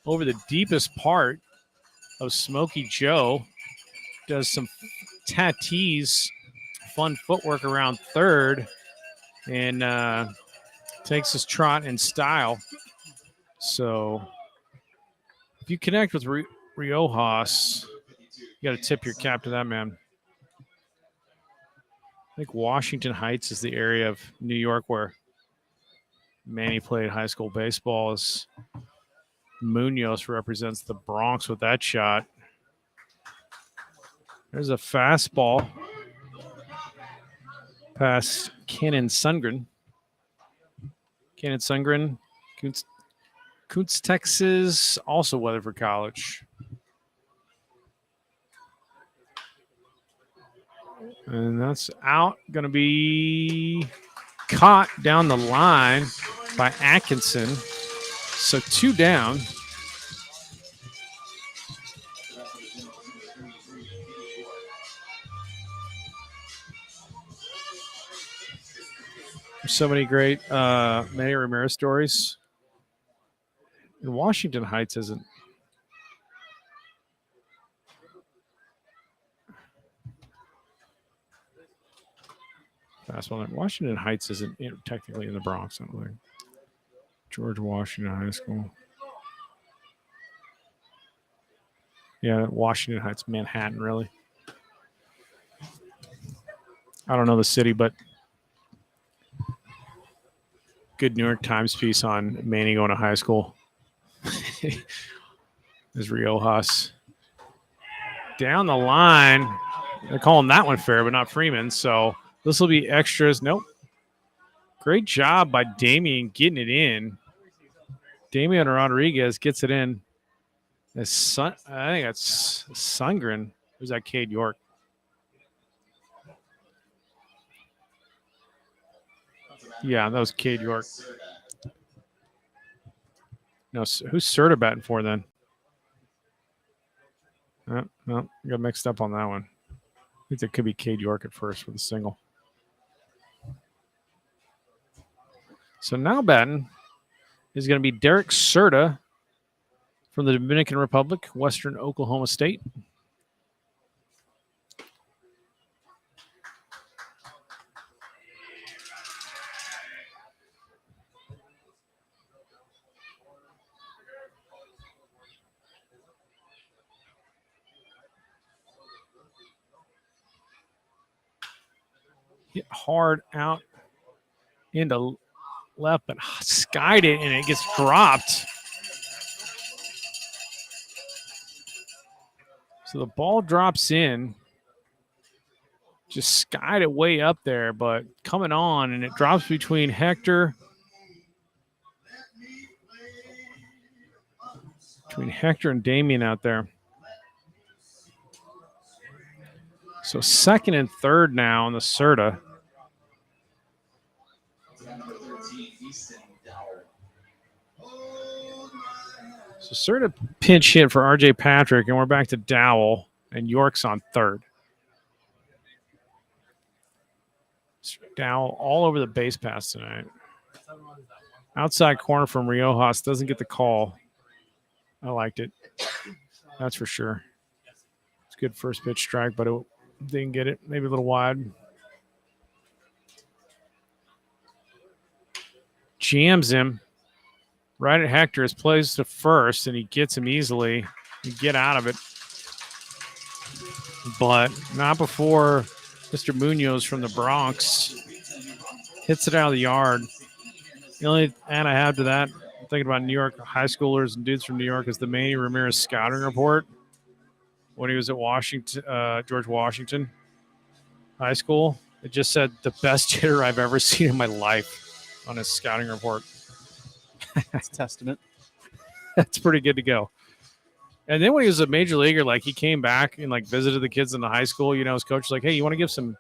over the deepest part of Smokey Joe. Does some tattoos, fun footwork around third, and takes his trot in style. So if you connect with Riojas, you got to tip your cap to that man. I think Washington Heights is the area of New York where Manny played high school baseball. As Munoz represents the Bronx with that shot. There's a fastball past Cannon Sundgren. Cannon Sundgren, Kuntz, Texas, also Weatherford College. And that's out. Going to be caught down the line by Atkinson. So 2 down. There's so many great Manny Ramirez stories. And Washington Heights isn't. Fast one. Washington Heights isn't technically in the Bronx, I don't think. George Washington High School. Yeah, Washington Heights, Manhattan, really. I don't know the city, but good New York Times piece on Manny going to high school. There's Riojas. Down the line. They're calling that one fair, but not Freeman, so this will be extras. Nope. Great job by Damian getting it in. Damian Rodriguez gets it in. I think that's Sundgren. Who's that? Cade York. Yeah, that was Cade York. No, who's Serta batting for then? No, got mixed up on that one. I think it could be Cade York at first with a single. So now batting is going to be Derek Serta from the Dominican Republic, Western Oklahoma State. hit hard out into left, but skied it, and it gets dropped. So the ball drops in. Just skied it way up there, but coming on, and it drops between Hector. Between Hector and Damien out there. So second and third now on the Serta. So Serta pinch hit for RJ Patrick, and we're back to Dowell, and York's on third. Dowell all over the base pass tonight. Outside corner from Riojas, doesn't get the call. I liked it. That's for sure. It's a good first pitch strike, but it didn't get it. Maybe a little wide. Jams him right at Hector. His plays to first, and he gets him easily. You get out of it. But not before Mr. Munoz from the Bronx hits it out of the yard. The only add I have to that, thinking about New York high schoolers and dudes from New York, is the Manny Ramirez scouting report when he was at Washington, George Washington High School. It just said the best hitter I've ever seen in my life on his scouting report. That's testament. That's pretty good to go. And then when he was a major leaguer, like he came back and like visited the kids in the high school. You know, his coach was like, "Hey, you want to give some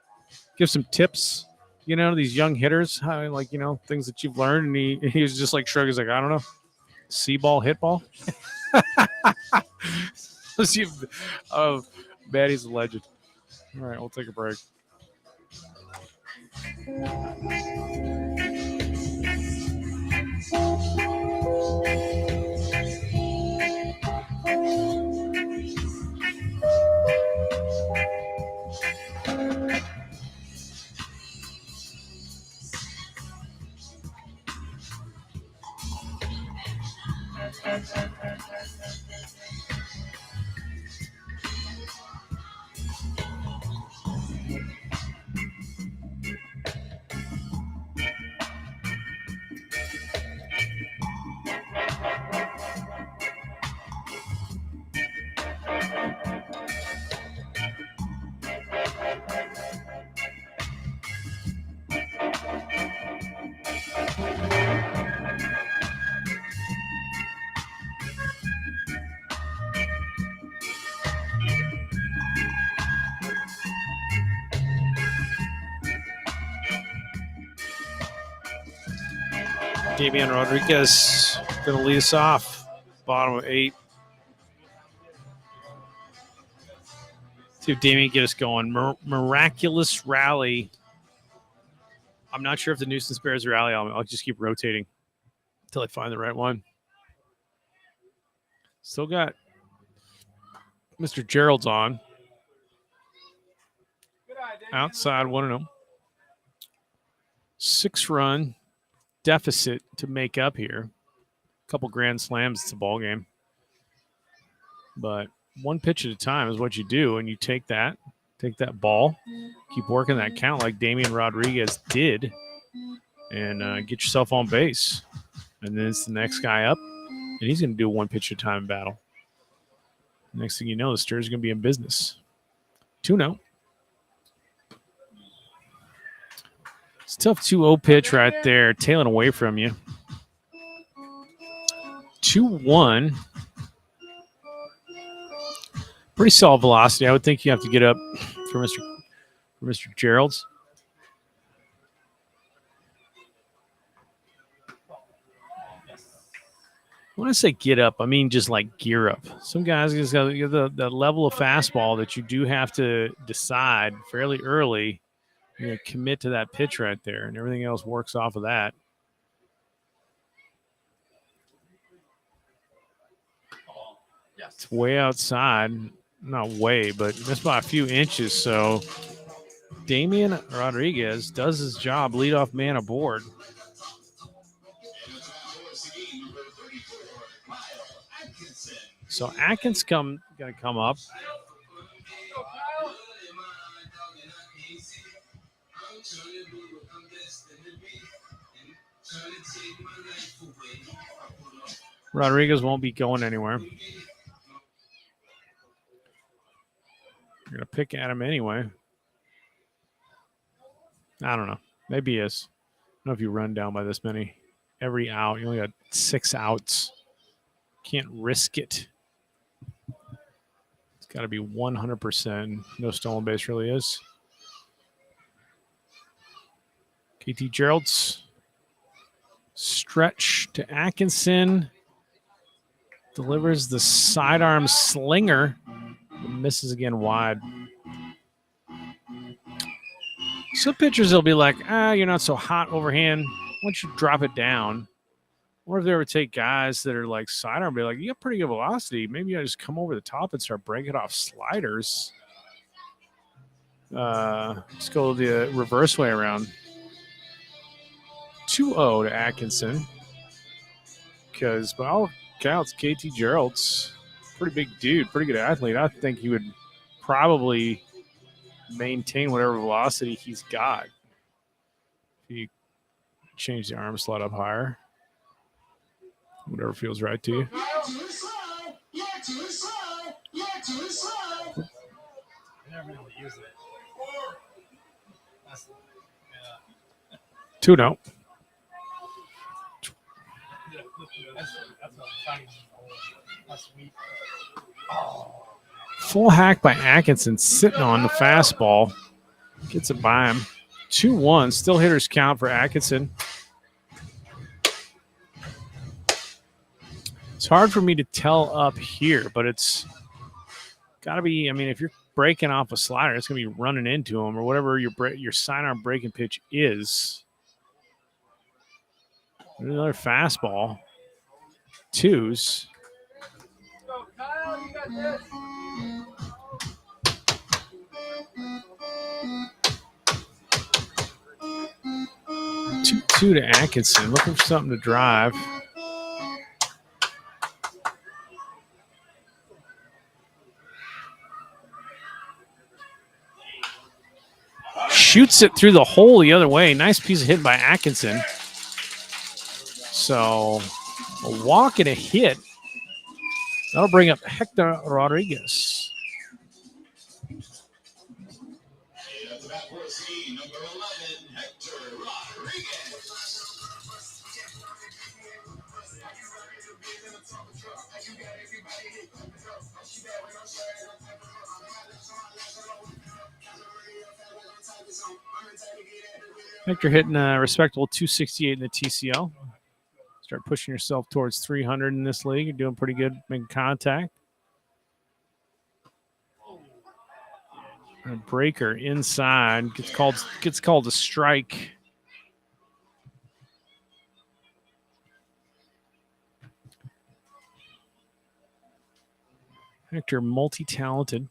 tips? You know, these young hitters, how, like, you know, things that you've learned." And he was just like shrugging. He's like, "I don't know, see ball, hit ball." Oh, man, he's a legend. All right, we'll take a break. Damian Rodriguez going to lead us off. Bottom of 8. See if Damian get us going. Miraculous rally. I'm not sure if the Nuisance Bears rally. I'll just keep rotating until I find the right one. Still got Mr. Gerald's on. Outside 1-0. 6-run deficit to make up here. A couple grand slams, it's a ball game. But one pitch at a time is what you do, and you take that ball, keep working that count like Damian Rodriguez did, and get yourself on base. And then it's the next guy up, and he's going to do a one pitch at a time battle. Next thing you know, the Stars are going to be in business. 2-0. It's a tough 2-0 pitch right there, tailing away from you. 2-1. Pretty solid velocity. I would think you have to get up for Mr. Gerald's. When I say get up, I mean just like gear up. Some guys just got the level of fastball that you do have to decide fairly early. You're going to commit to that pitch right there, and everything else works off of that. It's way outside. Not way, but missed by a few inches. So Damian Rodriguez does his job. Leadoff man aboard. So Atkins going to come up. Rodriguez won't be going anywhere. You're going to pick at him anyway. I don't know. Maybe he is. I don't know if you run down by this many. Every out, you only got 6 outs. Can't risk it. It's got to be 100%. No stolen base really is. KT Gerald's stretch to Atkinson. Delivers the sidearm slinger. Misses again wide. Some pitchers will be like, you're not so hot overhand. Why don't you drop it down? Or if they ever take guys that are like sidearm, be like, you got pretty good velocity. Maybe I just come over the top and start breaking off sliders. Let's go the reverse way around. 2-0 to Atkinson. Because by all accounts, KT Gerald's pretty big dude, pretty good athlete. I think he would probably maintain whatever velocity he's got. If you change the arm slot up higher. Whatever feels right to you. Two no. Full hack by Atkinson, sitting on the fastball. Gets it by him. 2-1. Still hitters count for Atkinson. It's hard for me to tell up here, but it's got to be. I mean, if you're breaking off a slider, it's going to be running into him or whatever your sidearm breaking pitch is. There's another fastball. 2s. 2-2 to Atkinson. Looking for something to drive. Shoots it through the hole the other way. Nice piece of hit by Atkinson. So a walk and a hit. That'll bring up Hector Rodriguez. Hector hitting a respectable 268 in the TCL. Start pushing yourself towards 300 in this league. You're doing pretty good making contact. A breaker inside gets called a strike. Hector multi-talented.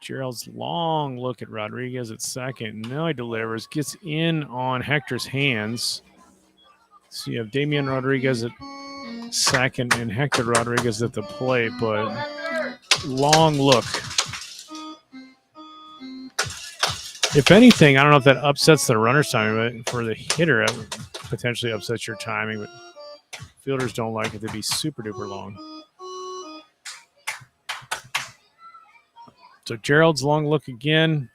Gerald's long look at Rodriguez at second. Now he delivers. Gets in on Hector's hands. So you have Damian Rodriguez at second and Hector Rodriguez at the plate, but long look. If anything, I don't know if that upsets the runner's timing, but for the hitter, it potentially upsets your timing. But fielders don't like it to be super duper long. So Gerald's long look again.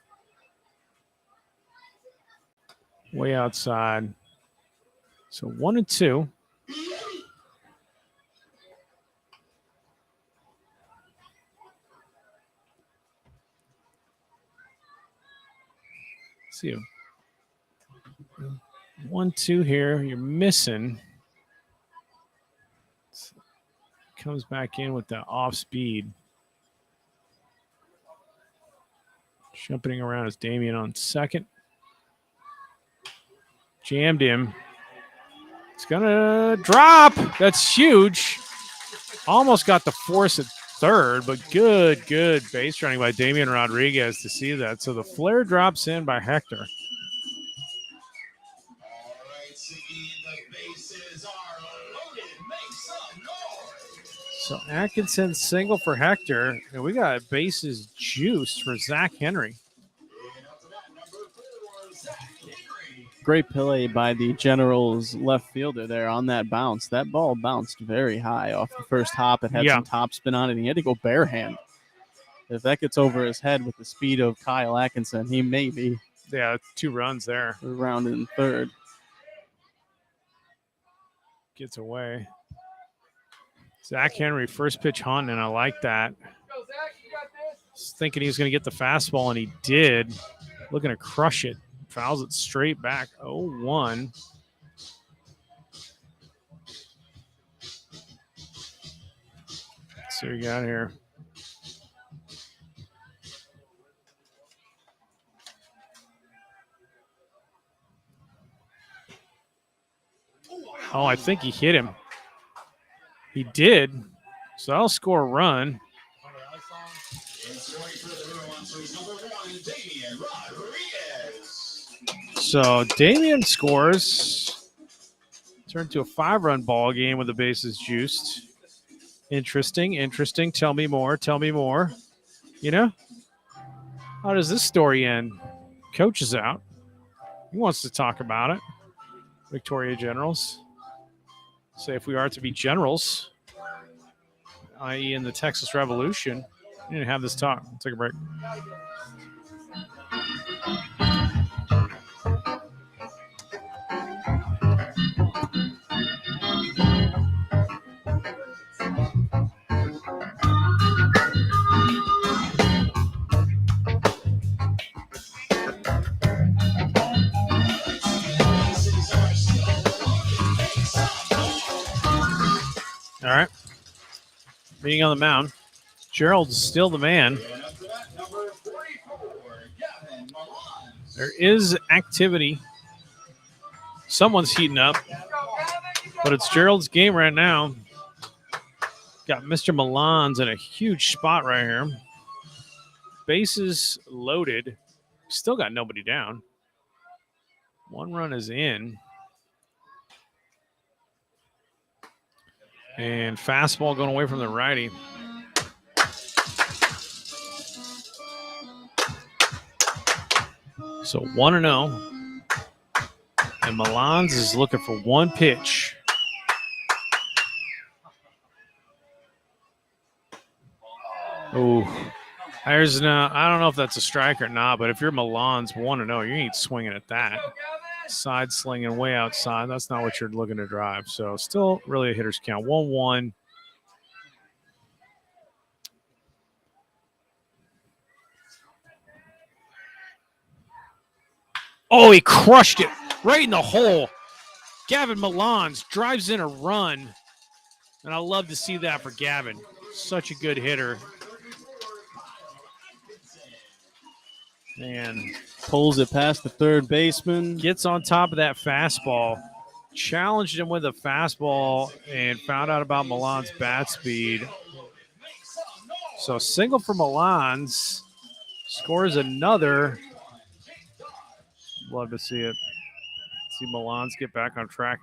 Way outside. So 1-2. Let's see. 1-2 here. You're missing. Comes back in with the off speed. Jumping around is Damian on second. Jammed him. It's going to drop. That's huge. Almost got the force at third, but good base running by Damian Rodriguez to see that. So the flare drops in by Hector. All right, Seguin, the bases are loaded. Make some noise. So Atkinson single for Hector, and we got bases juiced for Zach Henry. And up to that, number 4, Great play by the Generals left fielder there on that bounce. That ball bounced very high off the first hop. It had some top spin on it, and he had to go bare hand. If that gets over his head with the speed of Kyle Atkinson, he may be 2 runs there. around in third. Gets away. Zach Henry, first pitch hunting, and I like that. Was thinking he was going to get the fastball, and he did. Looking to crush it. Fouls it straight back. 0-1. Let's see what we got here. Oh, I think he hit him. He did. So I'll score a run. So Damian scores. Turned to a 5-run ball game with the bases juiced. Interesting. Tell me more. You know? How does this story end? Coach is out. He wants to talk about it. Victoria Generals. Say if we are to be generals, i.e. in the Texas Revolution, we need to have this talk. We'll take a break. All right. Being on the mound, Gerald's still the man. There is activity. Someone's heating up, but it's Gerald's game right now. Got Mr. Milan's in a huge spot right here. Bases loaded. Still got nobody down. 1 run is in. And fastball going away from the righty. So 1-0. And Milan's is looking for 1 pitch. Oh, there's no, I don't know if that's a strike or not, but if you're Milan's 1-0, you ain't swinging at that. Side slinging way outside. That's not what you're looking to drive. So still really a hitter's count. 1-1. Oh, he crushed it right in the hole. Gavin Milans drives in a run. And I love to see that for Gavin. Such a good hitter. And pulls it past the third baseman. Gets on top of that fastball. Challenged him with a fastball and found out about Milan's bat speed. So single for Milan's. Scores another. Love to see it. See Milan's get back on track.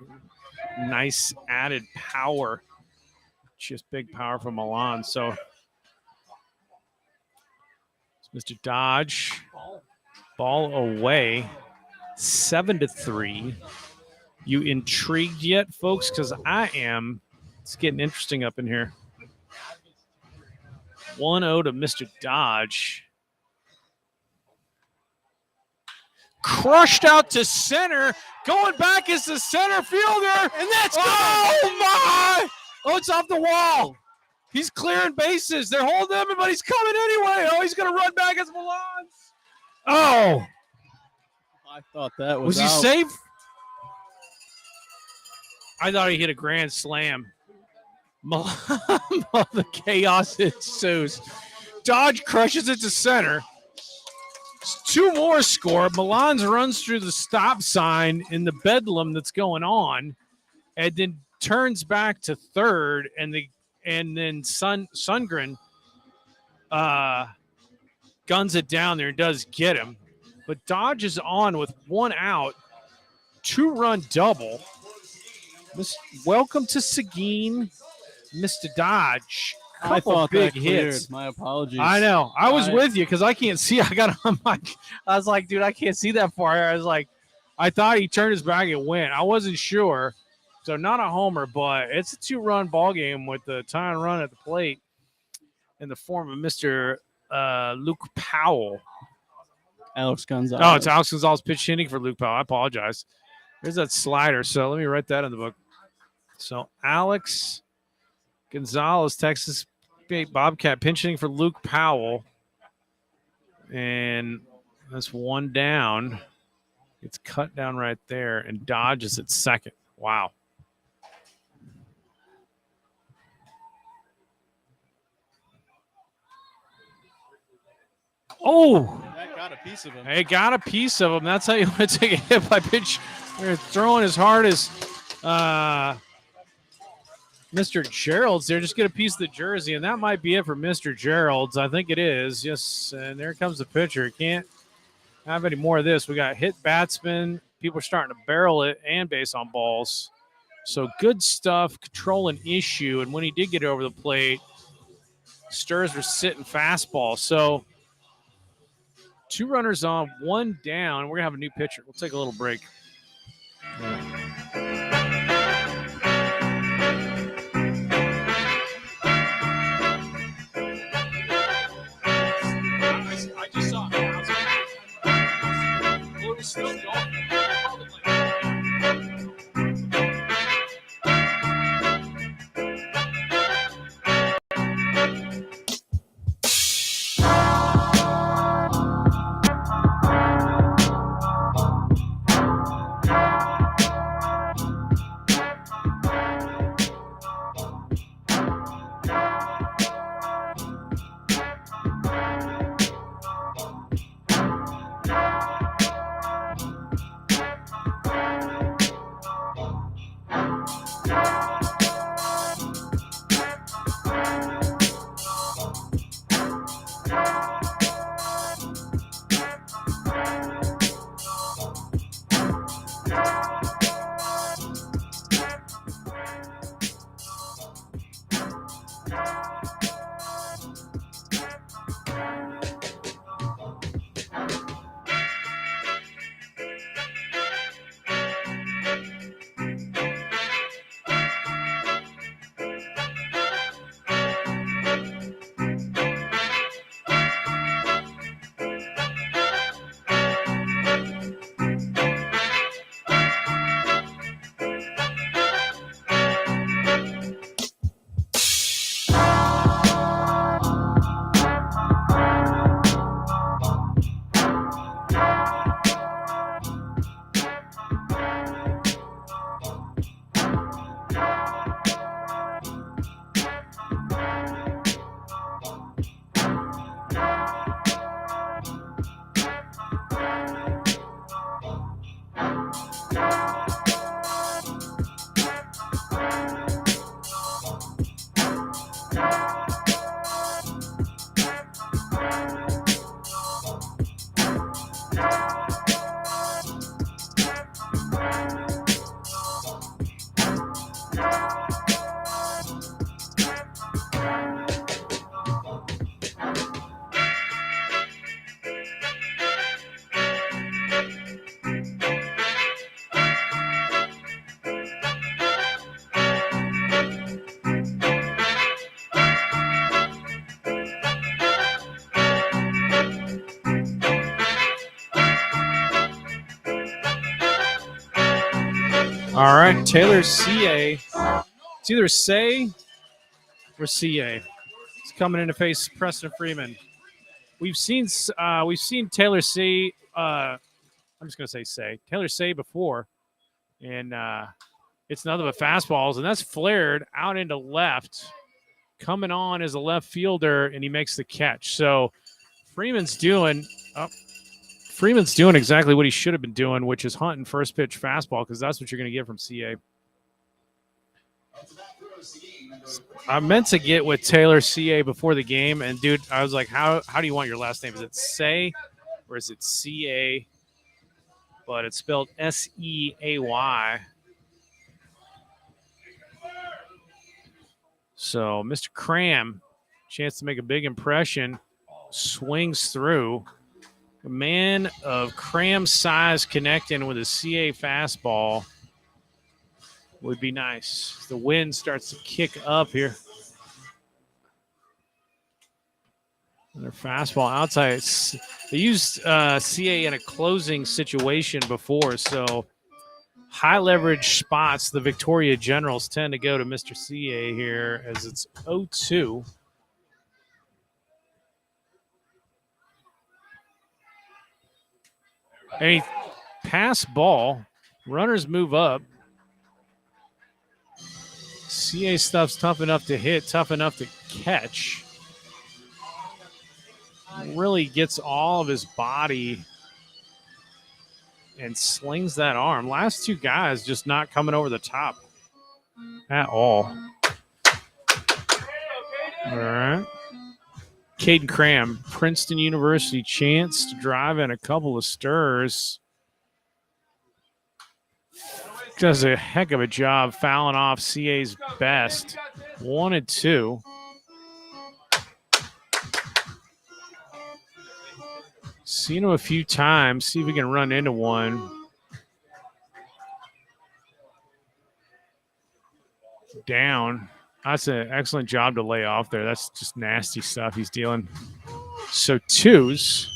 Nice added power. Just big power from Milan. So Mr. Dodge. Ball away. 7-3. You intrigued yet, folks? Because I am. It's getting interesting up in here. 1-0 to Mr. Dodge. Crushed out to center. Going back is the center fielder. And that's good. Oh, my. Oh, it's off the wall. He's clearing bases. They're holding him, but he's coming anyway. Oh, he's going to run back as Milan's. Oh. I thought that was he out. safe? I thought he hit a grand slam. The chaos ensues. Dodge crushes it to center. 2 more score. Milan's runs through the stop sign in the bedlam that's going on, and then turns back to third, and then Sundgren guns it down there and does get him. But Dodge is on with 1 out, 2-run double. Welcome to Seguin, Mr. Dodge. I thought big that cleared. hits. My apologies. I know. I was with you because I can't see. I was like, dude, I can't see that far. I I thought he turned his back and went. I wasn't sure. So not a homer, but it's a 2-run ball game with the tying run at the plate in the form of Mr. Luke Powell. Alex Gonzalez. Oh, it's Alex Gonzalez pitch hitting for Luke Powell. I apologize. There's that slider. So let me write that in the book. So Alex Gonzalez, Texas Bobcat, pinch hitting for Luke Powell. And that's one down. It's cut down right there and dodges at second. Wow. Oh, That got a piece of him. he got a piece of him. That's how you want to take a hit by pitch. They're throwing as hard as Mr. Gerald's there. Just get a piece of the jersey, and that might be it for Mr. Gerald's. I think it is. Yes, and there comes the pitcher. Can't have any more of this. We got hit batsmen. People are starting to barrel it and base on balls. So good stuff, controlling issue. And when he did get over the plate, Stirs were sitting fastball. So 2 runners on, 1 down. We're going to have a new pitcher. We'll take a little break. I just saw him. Still going. All right, Taylor CA. It's either Say or CA. He's coming in to face Preston Freeman. We've seen Taylor C. I'm just going to say Taylor Say before, and it's nothing but fastballs, and that's flared out into left. Coming on as a left fielder, and he makes the catch. So Freeman's doing exactly what he should have been doing, which is hunting first pitch fastball, because that's what you're going to get from CA. I meant to get with Taylor CA before the game, and dude, I was like, how do you want your last name? Is it Say or is it CA? But it's spelled SEAY. So Mr. Cram, chance to make a big impression, swings through. A man of Cram size connecting with a CA fastball would be nice. The wind starts to kick up here. And their fastball outside. They used CA in a closing situation before, so high leverage spots, the Victoria Generals tend to go to Mr. CA here as it's 0-2. A pass ball. Runners move up. CA stuff's tough enough to hit, tough enough to catch. Really gets all of his body and slings that arm. Last two guys just not coming over the top at all. All right. Caden Cram, Princeton University, chance to drive in a couple of stirs. Does a heck of a job fouling off CA's best. 1-2. Seen him a few times. See if we can run into one. Down. That's an excellent job to lay off there. That's just nasty stuff he's dealing. So twos.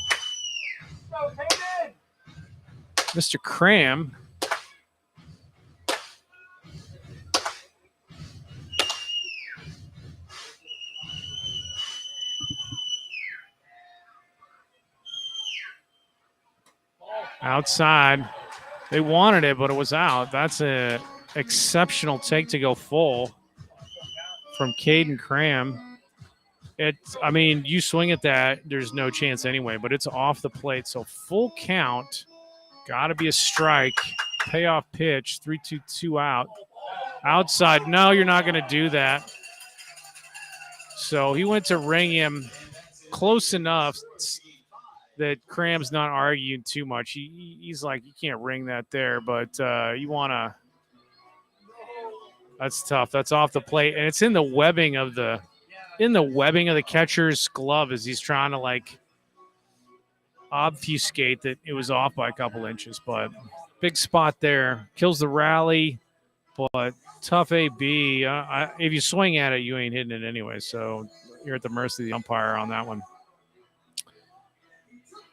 Mr. Cram. Outside. They wanted it, but it was out. That's an exceptional take to go full from Caden Cram. I mean, you swing at that, there's no chance anyway, but it's off the plate. So full count. Got to be a strike. Payoff pitch. 3-2 out. Outside. No, you're not going to do that. So he went to ring him close enough that Cram's not arguing too much. He's like, you can't ring that there, but you want to. That's tough. That's off the plate, and it's in the webbing of the catcher's glove as he's trying to like obfuscate that it was off by a couple inches. But big spot there, kills the rally, but tough AB. If you swing at it, you ain't hitting it anyway. So you're at the mercy of the umpire on that one.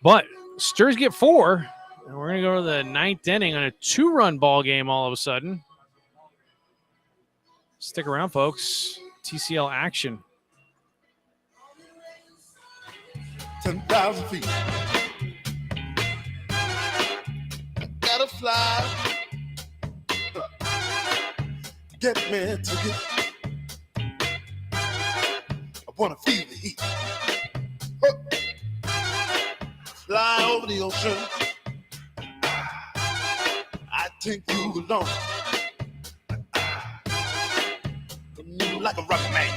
But Stirs get 4, and we're going to go to the 9th inning on a 2-run ball game all of a sudden. Stick around, folks. TCL action. 10,000 feet. I gotta fly. Get me to get. I wanna feel the heat. Fly over the ocean. I take you along. Like a rocket man.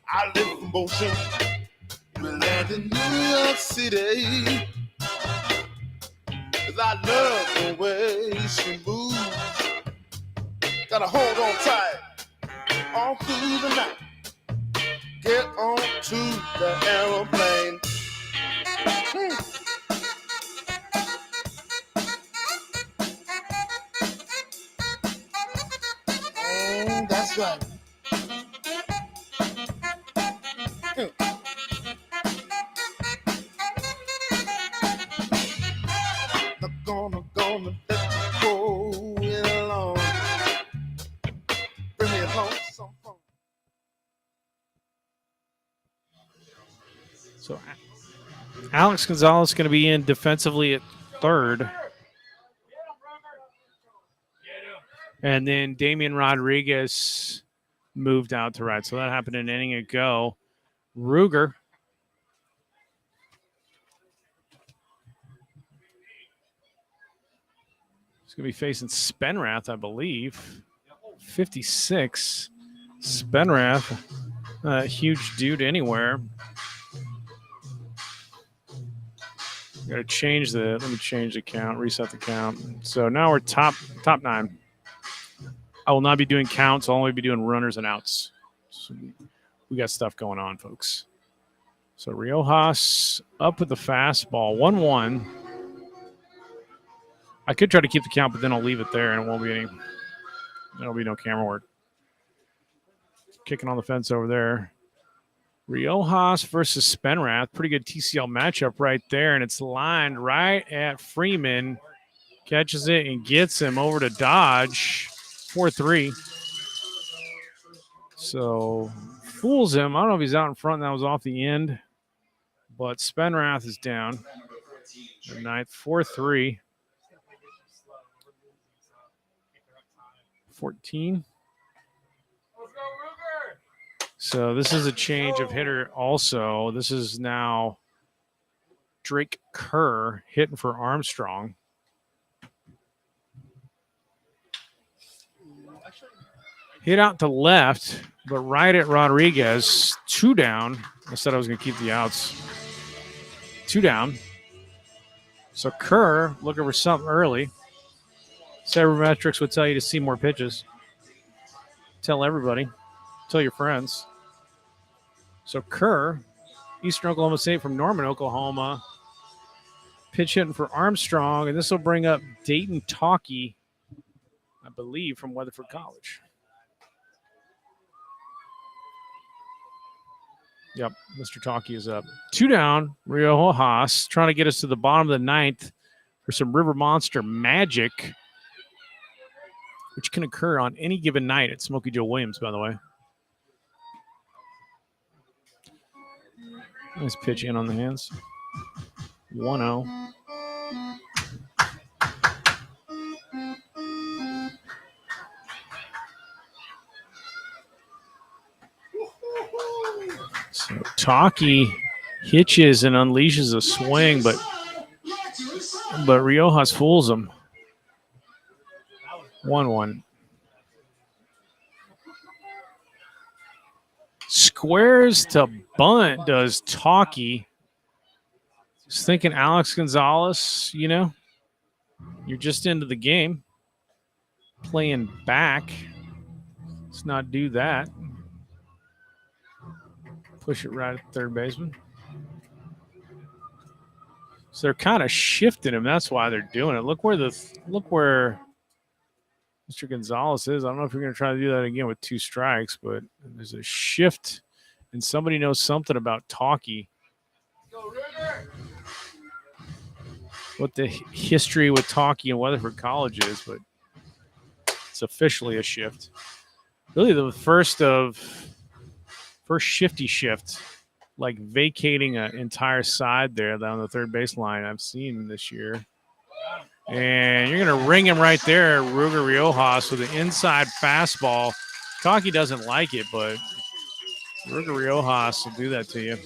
I live in motion. We land in New York City. 'Cause I love the way she moves. Gotta hold on tight all through the night. Get on to the aeroplane. That's right. Not gonna let you go along. Bring me along some fun. So Alex Gonzalez going to be in defensively at third. And then Damian Rodriguez moved out to right. So that happened an inning ago. Ruger. He's going to be facing Spenrath, I believe. 56. Spenrath, huge dude anywhere. Got to change let me change the count, reset the count. So now we're top 9. I will not be doing counts. I'll only be doing runners and outs. So we got stuff going on, folks. So Riojas up with the fastball, 1-1. I could try to keep the count, but then I'll leave it there, and it won't be any. There'll be no camera work. Kicking on the fence over there. Riojas versus Spenrath. Pretty good TCL matchup right there, and it's lined right at Freeman. Catches it and gets him over to Dodge. 4-3. So fools him. I don't know if he's out in front. That was off the end. But Spenrath is down. The ninth, 4-3. 14. So this is a change of hitter also. This is now Drake Kerr hitting for Armstrong. Hit out to left, but right at Rodriguez. 2 down. I said I was going to keep the outs. 2 down. So Kerr looking for something early. Sabermetrics would tell you to see more pitches. Tell everybody. Tell your friends. So Kerr, Eastern Oklahoma State from Norman, Oklahoma. Pitch hitting for Armstrong, and this will bring up Dayton Talkie, I believe, from Weatherford College. Yep, Mr. Talkie is up. 2 down, Riojas trying to get us to the bottom of the ninth for some River Monster magic, which can occur on any given night at Smokey Joe Williams, by the way. Nice pitch in on the hands. 1-0. So Talkie hitches and unleashes a swing, but Riojas fools him. 1-1. Squares to bunt does Talkie. Just thinking Alex Gonzalez, you know, you're just into the game. Playing back. Let's not do that. Push it right at third baseman. So they're kind of shifting him. That's why they're doing it. Look where Mr. Gonzalez is. I don't know if you're going to try to do that again with 2 strikes, but there's a shift, and somebody knows something about Talkie. What the history with Talkie and Weatherford College is, but it's officially a shift. Really the first shifty shift, like vacating an entire side there down the third baseline I've seen this year. And you're going to ring him right there, Ruger Riojas, with an inside fastball. Talkie doesn't like it, but Ruger Riojas will do that to you.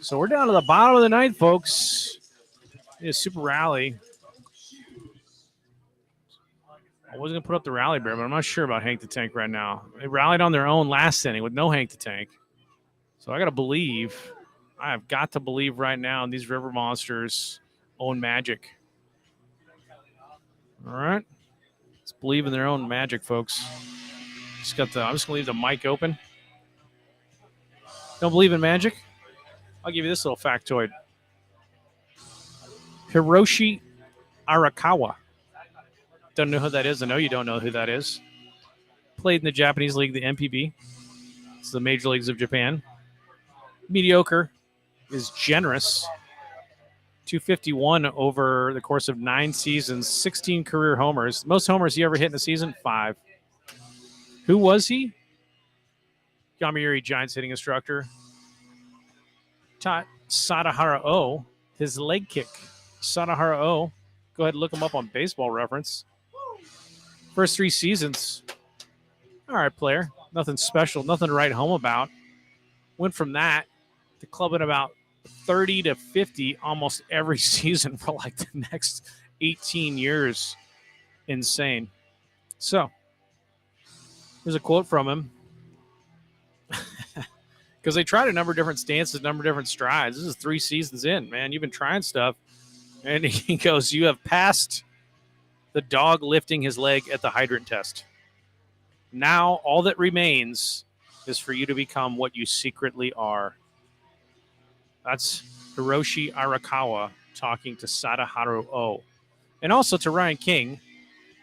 So we're down to the bottom of the ninth, folks. It's Super Rally. I wasn't going to put up the rally bear, but I'm not sure about Hank the Tank right now. They rallied on their own last inning with no Hank the Tank. So I have got to believe right now these River Monsters own magic. All right. Let's believe in their own magic, folks. I'm just going to leave the mic open. Don't believe in magic? I'll give you this little factoid. Hiroshi Arakawa. Don't know who that is. I know you don't know who that is. Played in the Japanese league, the MPB. It's the Major Leagues of Japan. Mediocre is generous. 251 over the course of 9 seasons, 16 career homers. Most homers he ever hit in a season, 5. Who was he? Yomiuri Giants hitting instructor. Taught Sadahara O his leg kick. Sadahara O. Go ahead and look him up on Baseball Reference. First 3 seasons. All right, player. Nothing special. Nothing to write home about. Went from that to clubbing about 30 to 50 almost every season for like the next 18 years. Insane. So, here's a quote from him. Because they tried a number of different stances, a number of different strides. This is 3 seasons in, man. You've been trying stuff. And he goes, you have passed the dog lifting his leg at the hydrant test. Now all that remains is for you to become what you secretly are. That's Hiroshi Arakawa talking to Sadaharu O. And also to Ryan King.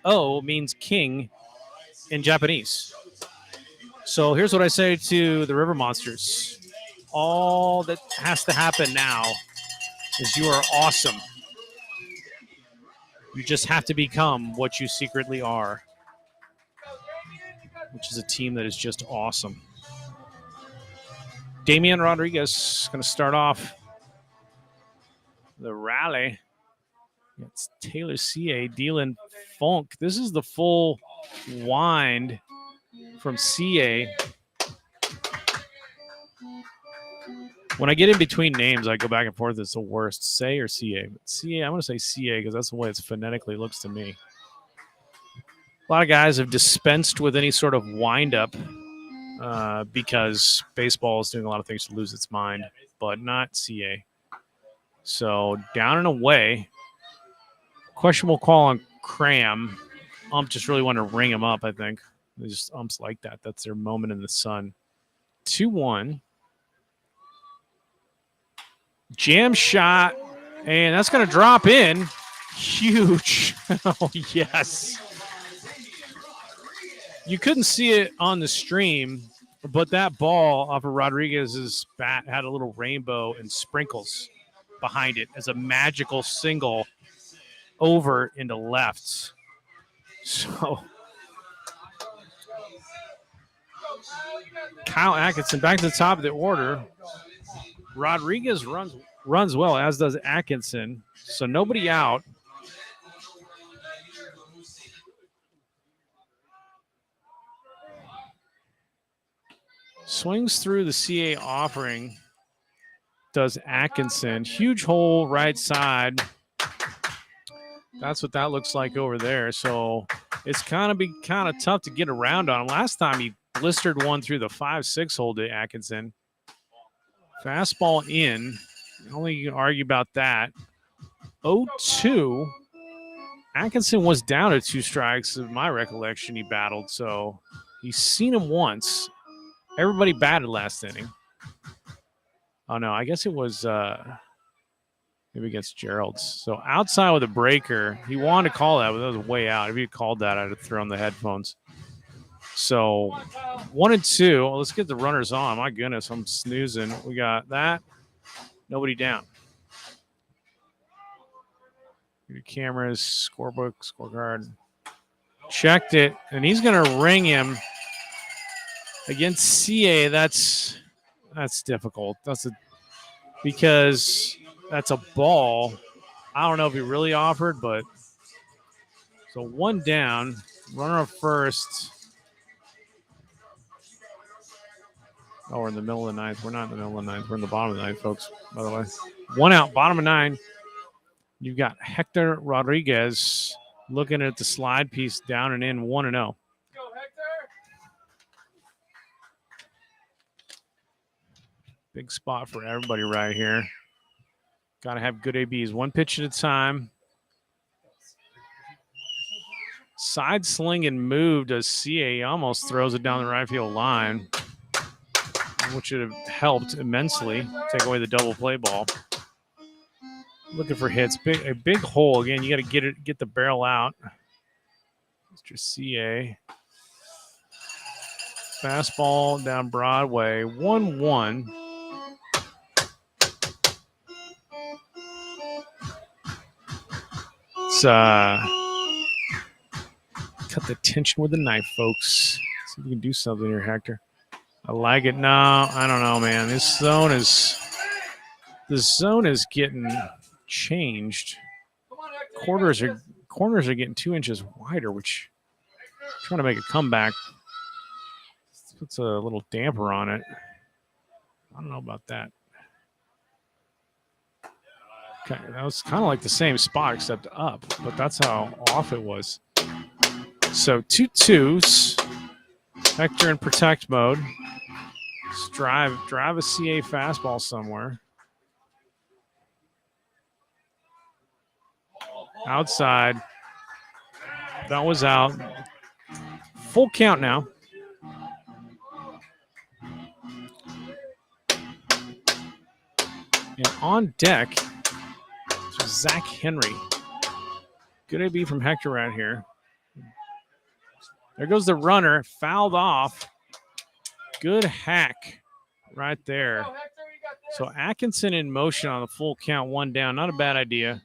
O means king in Japanese. So here's what I say to the River Monsters. All that has to happen now is you are awesome. You just have to become what you secretly are, which is a team that is just awesome. Damian Rodriguez is going to start off the rally. It's Taylor CA dealing funk. This is the full wind from CA. When I get in between names, I go back and forth. It's the worst. Say or CA. But CA, I'm going to say CA because that's the way it's phonetically looks to me. A lot of guys have dispensed with any sort of wind-up because baseball is doing a lot of things to lose its mind, but not CA. So down and away. Questionable call on Cram. Ump just really wanted to ring him up, I think. They just umps like that. That's their moment in the sun. 2-1. Jam shot, and that's going to drop in. Huge. Oh, yes. You couldn't see it on the stream, but that ball off of Rodriguez's bat had a little rainbow and sprinkles behind it as a magical single over into left. So Kyle Atkinson back to the top of the order. Rodriguez runs well, as does Atkinson. So nobody out. Swings through the CA offering. Does Atkinson. Huge hole right side. That's what that looks like over there. So it's kind of tough to get around on him. Last time he blistered one through the 5-6 hole to Atkinson. Fastball in. Only you can argue about that. 0-2. Atkinson was down at 2 strikes. In my recollection, he battled. So he's seen him once. Everybody batted last inning. Oh, no. I guess it was maybe against Gerald's. So outside with a breaker. He wanted to call that, but that was way out. If he had called that, I'd have thrown the headphones. So 1-2. Well, let's get the runners on. My goodness, I'm snoozing. We got that. Nobody down. Your cameras, scorebook, scorecard. Checked it, and he's going to ring him against CA. That's difficult. Because that's a ball. I don't know if he really offered, but so 1 down, runner of first. Oh, we're in the middle of the 9th. We're not in the middle of the 9th. We're in the bottom of the 9th, folks, by the way. 1 out, bottom of 9. You've got Hector Rodriguez looking at the slide piece down and in 1-0. Go, Hector. Big spot for everybody right here. Got to have good ABs. 1 pitch at a time. Side sling and move does CA. He almost throws it down the right field line, which would have helped immensely take away the double play ball. Looking for hits. A big hole. Again, you got to get the barrel out. Mr. CA. Fastball down Broadway. 1-1. It's cut the tension with a knife, folks. See if we can do something here, Hector. I like it. No, I don't know, man. The zone is getting changed. Corners are getting 2 inches wider, which trying to make a comeback. Puts a little damper on it. I don't know about that. Okay, that was kind of like the same spot except up, but that's how off it was. So 2-2s. Hector in protect mode. Just drive a CA fastball somewhere. Outside. That was out. Full count now. And on deck, Zach Henry. Good AB from Hector right here. There goes the runner, fouled off. Good hack right there. So Atkinson in motion on the full count, 1 down. Not a bad idea,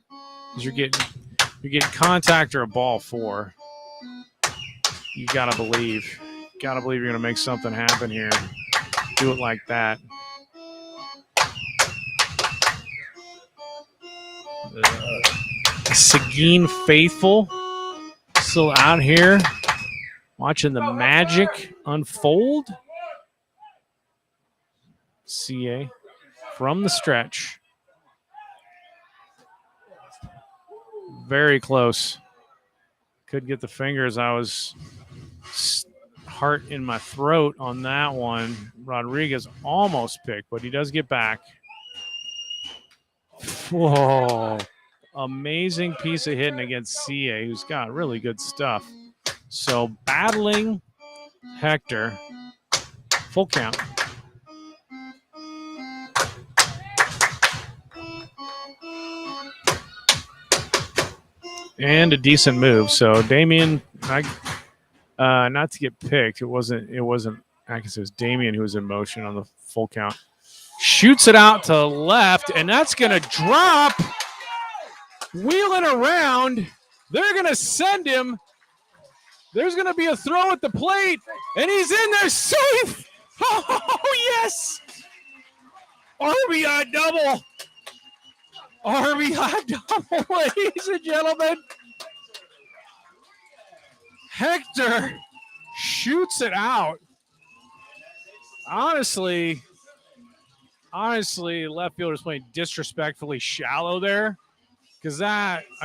because you're getting contact or a ball 4. You gotta believe you're gonna make something happen here. Do it like that. Seguin faithful still out here watching the magic unfold. CA from the stretch. Very close. Could get the fingers. I was heart in my throat on that one. Rodriguez almost picked, but he does get back. Whoa. Amazing piece of hitting against CA, who's got really good stuff. So battling Hector. Full count. And a decent move. So Damien, not to get picked. It wasn't. I guess it was Damien who was in motion on the full count. Shoots it out to left, and that's going to drop. Wheeling around. They're going to send him. There's going to be a throw at the plate, and he's in there safe. Oh, yes. RBI double. RBI double, ladies and gentlemen. Hector shoots it out. Honestly, left fielder's playing disrespectfully shallow there. Because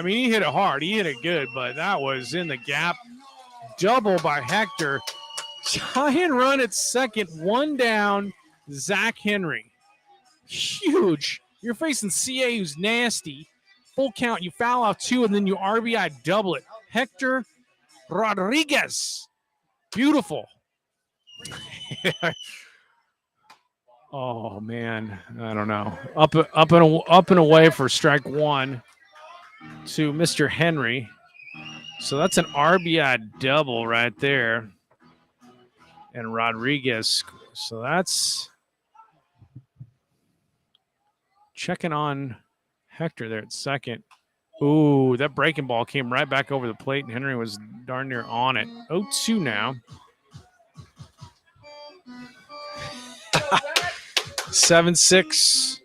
he hit it hard. He hit it good, but that was in the gap. Double by Hector. Giant run at second. 1 down. Zach Henry. Huge. You're facing CA, who's nasty. Full count. You foul out 2, and then you RBI double it. Hector Rodriguez. Beautiful. Oh, man. I don't know. Up and away for strike 1 to Mr. Henry. So that's an RBI double right there. And Rodriguez. So that's checking on Hector there at second. Ooh, that breaking ball came right back over the plate, and Henry was darn near on it. 0-2 now. 7-6.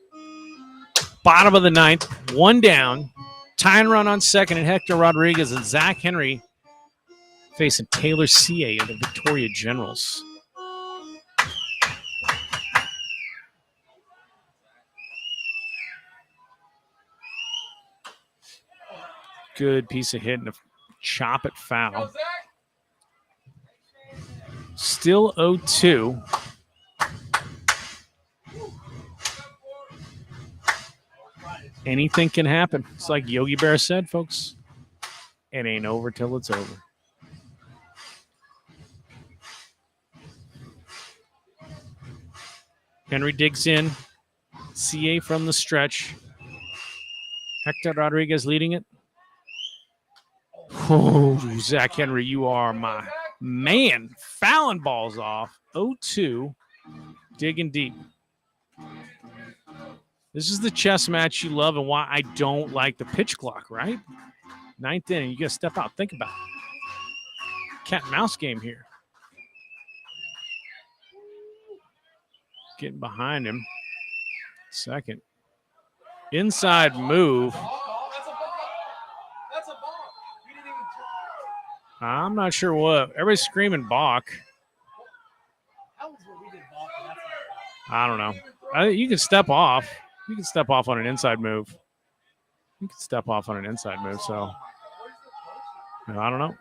Bottom of the 9th. 1 down. Tying run on second, and Hector Rodriguez and Zach Henry facing Taylor CA and the Victoria Generals. Good piece of hit and a chop it foul. Still 0-2. Anything can happen. It's like Yogi Bear said, folks. It ain't over till it's over. Henry digs in. CA from the stretch. Hector Rodriguez leading it. Oh, Zach Henry, you are my man. Fouling balls off. 0-2. Digging deep. This is the chess match you love and why I don't like the pitch clock, right? 9th inning, you got to step out. Think about it. Cat and mouse game here. Getting behind him. Second. Inside move. I'm not sure what. Everybody's screaming balk. I don't know. You can step off. You can step off on an inside move. So I don't know.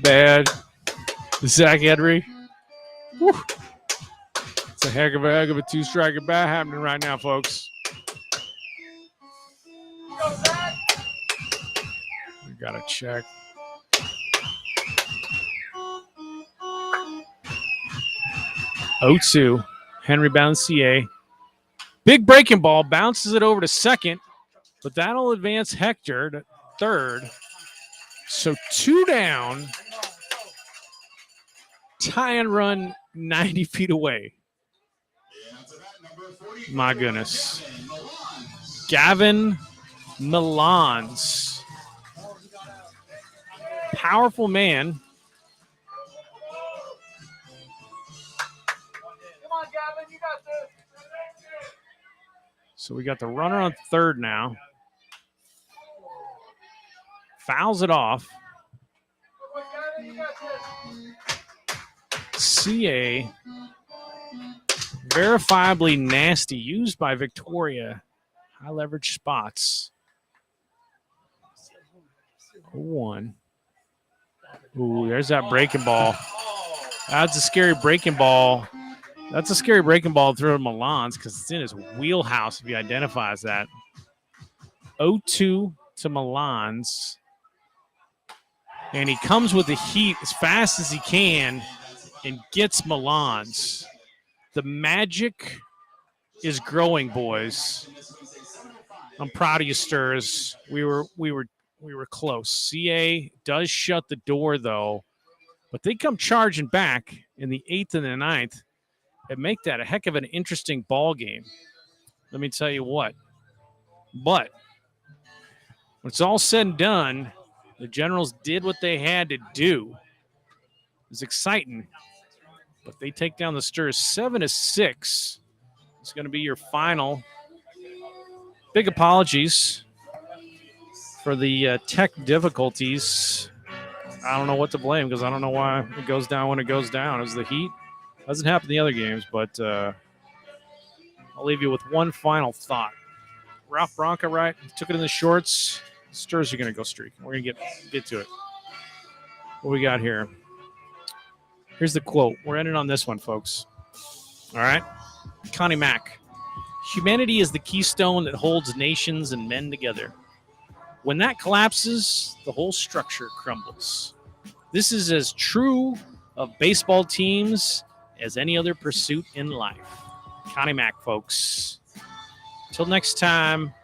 Bad. Zach Henry. Woo. It's a heck of a 2-strike at bat happening right now, folks. We gotta check. 0-2. Henry bounds CA. Big breaking ball, bounces it over to second, but that'll advance Hector to third. So 2 down. Tie and run 90 feet away. My goodness. Gavin Milans. Powerful man. So we got the runner on third now. Fouls it off. CA. Verifiably nasty. Used by Victoria. High leverage spots. 1. Ooh, there's that breaking ball. That's a scary breaking ball. That's a scary breaking ball through Milan's because it's in his wheelhouse if he identifies that. 0-2 to Milan's. And he comes with the heat as fast as he can and gets Milan's. The magic is growing, boys. I'm proud of you, Stirs. We were close. CA does shut the door, though. But they come charging back in the 8th and the 9th and make that a heck of an interesting ball game. Let me tell you what. But when it's all said and done, the Generals did what they had to do. It was exciting. But they take down the Stirs 7-6. It's going to be your final. Big apologies for the tech difficulties. I don't know what to blame because I don't know why it goes down when it goes down. Is the heat? Doesn't happen in the other games, but I'll leave you with one final thought. Ralph Bronca, right? Took it in the shorts. Stirs are going to go streak. We're going to get to it. What we got here? Here's the quote. We're ending on this one, folks. All right? Connie Mack. Humanity is the keystone that holds nations and men together. When that collapses, the whole structure crumbles. This is as true of baseball teams as any other pursuit in life. Connie Mack, folks. Until next time,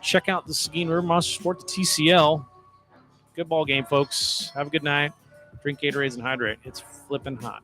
check out the Seguin River Monster Sport, the TCL. Good ball game, folks. Have a good night. Drink Gatorades and hydrate. It's flipping hot.